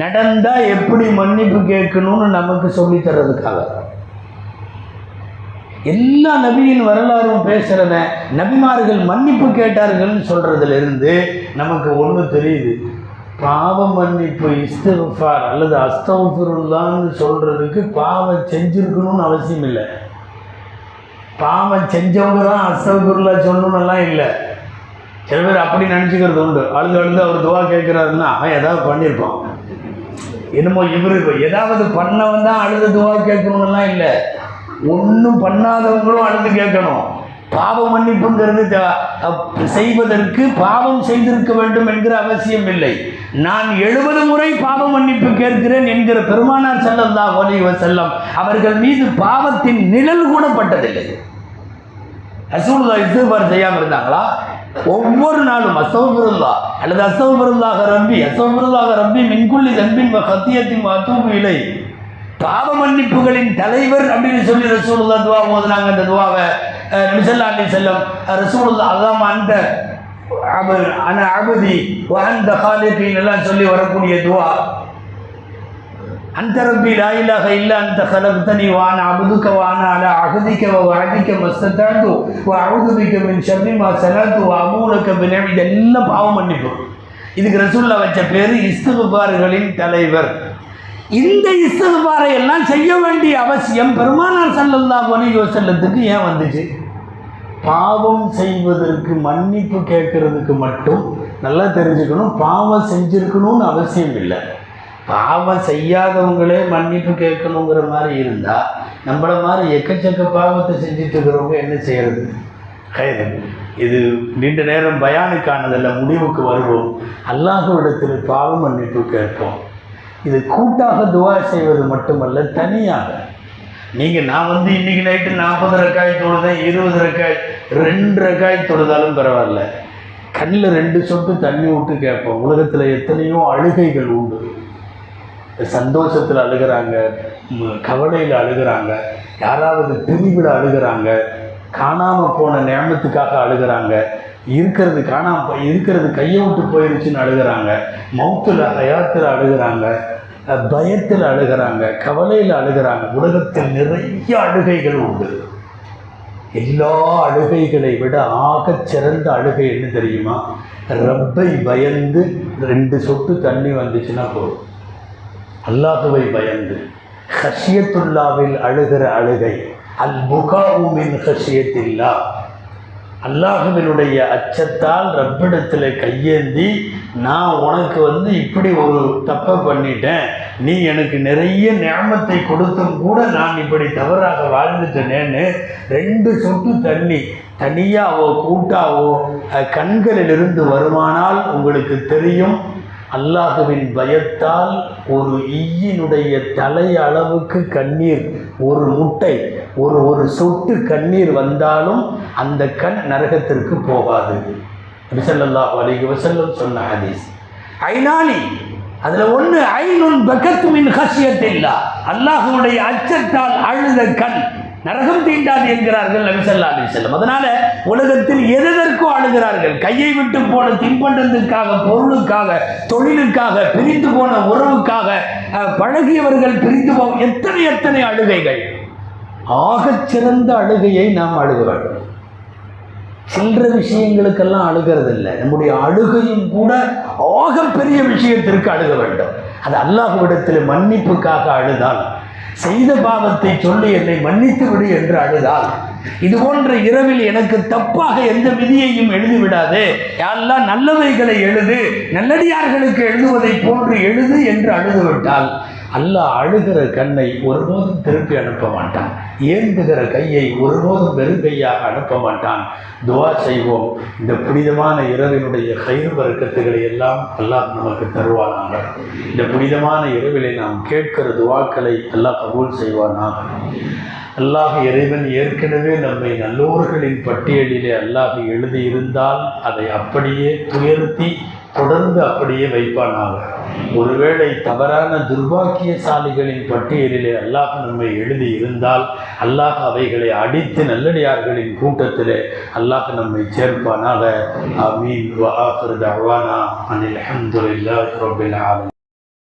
நடந்தா எப்படி மன்னிப்பு கேட்கணும்னு நமக்கு சொல்லி தர்றதுக்காக. எல்லா நபியின் வரலாறும் பேசுறத நபிமார்கள் மன்னிப்பு கேட்டார்கள்னு சொல்றதுல இருந்து நமக்கு ஒன்று தெரியுது. பாவ மன்னிப்பு இஸ்திக்ஃபார் அல்லது அஸ்தக்ஃபிருல்லாஹ்னு சொல்றதுக்கு பாவம் செஞ்சிருக்கணும்னு அவசியம் இல்லை. பாவம் செஞ்சவங்க தான் அஸ்தக்ஃபிருல்லாஹ் சொல்லணும்னுலாம் இல்லை. சில பேர் அப்படி நினச்சிக்கிறது உண்டு. அழுது அவர் துவா கேட்குறாருன்னா அவன் ஏதாவது பண்ணியிருப்பான், என்னமோ இவருக்கு ஏதாவது பண்ணவன் தான் அழுது துவா கேட்கணும்லாம் இல்லை. ஒன்றும் பண்ணாதவங்களும் அழுது கேட்கணும். பாவ மன்னிப்புங்கிறது செய்வதற்கு பாவம் செய்திருக்க வேண்டும் என்கிற அவசியம் இல்லை. நான் 70 முறை பாவ மன்னிப்பு கேட்கிறேன் என்கிற பெருமானார் ஸல்லல்லாஹு அலைஹி வஸல்லம் அவர்கள் மீது பாவத்தின் நிழல் கூட பட்டதில்லை. ரசூலுல்லாஹ் இஸ்திக்பார் செய்யாமல் இருந்தாங்களா? ஒவ்வொரு நாளும் அஸ்தக்ஃபிருல்லாஹ் அல்லது அஸ்தக்ஃபிருல்லாஹ ரப்பி மின் குல்லி தன்பின் வ கத்தியத்தின் வ அதூபு இலை. பாவ மன்னிப்புகளின் தலைவர் அப்படின்னு சொல்லி ரசூலுல்லாஹ் துவா ஓதுனாங்க. அந்த துவாவை நபி ஸல்லல்லாஹு அலைஹி வஸல்லம் ரசூலுல்லாஹ் அல்லாஹ் அந்த அன அபதி வ அன்த காலிகின் எல்லாம் சொல்லி வரக்கூடிய துவா. அந்த ரப்பி லா இலாஹ இல்லா அன்த கலக்தனி வ அன அப்துக வ அன அலா அஹதிக வ வஅதிக மஸ்ததஅது வ அஊது பிக மின் ஷர்ரி மா ஸனஅது வ அமூலக பினி. இதெல்லாம் பாவ மன்னிப்பு. இதுக்கு ரசூலுல்லாஹ் வச்ச பேர் இஸ்திக்பார்களின் தலைவர். இந்த இஸ்திக்பாரை எல்லாம் செய்ய வேண்டிய அவசியம் பெருமானார் ஸல்லல்லாஹு அலைஹி வஸல்லத்துக்கு ஏன் வந்துச்சு? பாவம் செய்வதற்கு மன்னிப்பு கேட்கறதுக்கு மட்டும் நல்லா தெரிஞ்சுக்கணும். பாவம் செஞ்சிருக்கணும்னு அவசியம் இல்லை. பாவம் செய்யாதவங்களே மன்னிப்பு கேட்கணுங்கிற மாதிரி இருந்தால் நம்மள மாதிரி எக்கச்சக்க பாவத்தை செஞ்சுட்டு இருக்கிறவங்க என்ன செய்யறது? இது நீண்ட நேரம் பயானுக்கானதில்ல, முடிவுக்கு வருவோம். அல்லாஹ்விடத்தில் பாவ மன்னிப்பு கேட்போம். இது கூட்டாக துவா செய்வது மட்டுமல்ல, தனியாக. நான் இன்னைக்கு நைட்டு 40 ரக்காய் தொழுதேன், 20 ரக்காய் 2 ரக்காய் தொழுதாலும் பரவாயில்ல, கண்ணில் 2 சொட்டு தண்ணி விட்டு கேட்போம். உலகத்தில் எத்தனையோ அழுகைகள் உண்டு. சந்தோஷத்தில் அழுகிறாங்க, கவலையில் அழுகிறாங்க, யாராவது பிரிவில் அழுகிறாங்க, காணாமல் போன நியமத்துக்காக அழுகிறாங்க, இருக்கிறது கையை விட்டு போயிடுச்சுன்னு அழுகிறாங்க, மௌத்தில் ஹயாத்தில் அழுகிறாங்க, பயத்தில் அழுகிறாங்க, கவலையில் அழுகிறாங்க. உலகத்தில் நிறைய அழுகைகள் உண்டு. எல்லா அழுகைகளை விட ஆகச் சிறந்த அழுகை என்ன தெரியுமா? ரப்பை பயந்து 2 சொட்டு தண்ணி வந்துச்சுன்னா போதும். அல்லாஹுவை பயந்து ஹஷியத்துல்லாவில் அழுகிற அழுகை, அல் புகாஉ மின் ஹஷியத்தில்லா, அல்லாஹுவினுடைய அச்சத்தால் ரப்பிடத்தில் கையேந்தி, நான் உனக்கு இப்படி ஒரு தப்பை பண்ணிட்டேன், நீ எனக்கு நிறைய நியமத்தை கொடுத்தும் கூட நான் இப்படி தவறாக வாழ்ந்துட்டேனேன்னு 2 சொட்டு தண்ணி தனியாவோ கூட்டாவோ கண்களிலிருந்து வருமானால் உங்களுக்கு தெரியும், அல்லாஹுவின் பயத்தால் ஒரு ஈயினுடைய தலை அளவுக்கு கண்ணீர், ஒரு முட்டை, ஒரு சொட்டு கண்ணீர் வந்தாலும் அந்த கண் நரகத்திற்கு போகாது. நபி ஸல்லல்லாஹு அலைஹி வஸல்லம் சொன்ன ஹதீஸ். ஐனானி, அதுல ஒன்று ஐனுன் பகத் மின் ஹஷியத்தில்லாஹ், அல்லாஹ்வுடைய அச்சத்தால் அழுத கண். நரகம் தீண்டாது என்கிறார்கள் நபி ஸல்லல்லாஹு அலைஹி வஸல்லம். அதனால உலகத்தில் எதற்கும் அழுகிறார்கள். கையை விட்டு போன தின்பண்டத்துக்காக, பொருளுக்காக, தொழிலுக்காக, பிரிந்து போன உறவுக்காக, பழகியவர்கள் பிரிந்து போன எத்தனை எத்தனை அழுகைகள். ஆகச் சிறந்த அழுகையை நாம் அழுக வேண்டும். சில்லற விஷயங்களுக்கெல்லாம் அழுகிறது இல்லை. நம்முடைய அழுகையும் கூட ஆகப்பெரிய விஷயத்திற்கு அழுக வேண்டும். அது அல்லாஹ்விடத்தில் மன்னிப்புக்காக அழுதால், செய்த பாவத்தை சொல்லி என்னை மன்னித்து விடு என்று அழுதால், இது போன்ற இரவில் எனக்கு தப்பாக எந்த விதியையும் எழுதிவிடாது, யாரெல்லாம் நல்லவைகளை எழுது, நல்லடியார்களுக்கு எழுதுவதை போன்று எழுது என்று அழுதுவிட்டால் அல்லாஹ் அழுகிற கண்ணை ஒருபோதும் திருப்பி அனுப்ப மாட்டான். ஏந்துகிற கையை ஒருபோதும் வெறும் கையாக அனுப்ப மாட்டான். துவா செய்வோம். இந்த புனிதமான இரவினுடைய கயிறு வர்க்கத்துகளை எல்லாம் அல்லாஹ் நமக்கு தருவானாக. இந்த புனிதமான இரவிலே நாம் கேட்கிற துவாக்களை அல்லாஹ் கபூல் செய்வானாக. அல்லாஹ் இறைவன் ஏற்கனவே நம்மை நல்லோர்களின் பட்டியலிலே அல்லாஹ் எழுதியிருந்தால் அதை அப்படியே துயர்த்தி தொடர்ந்து அப்படியே வைப்பானாக. ஒருவேளை தவறான துர்பாக்கியசாலிகளின் பட்டியலிலே அல்லாஹ் நம்மை எழுதி இருந்தால் அல்லாஹ் அவைகளை அடித்து நல்லடியார்களின் கூட்டத்திலே அல்லாஹ் நம்மை சேர்ப்பானாக. ஆமீன். வ ஆகிரு தஅவானா அனில் ஹம்துலில்லாஹி ரப்பில் ஆலமீன்.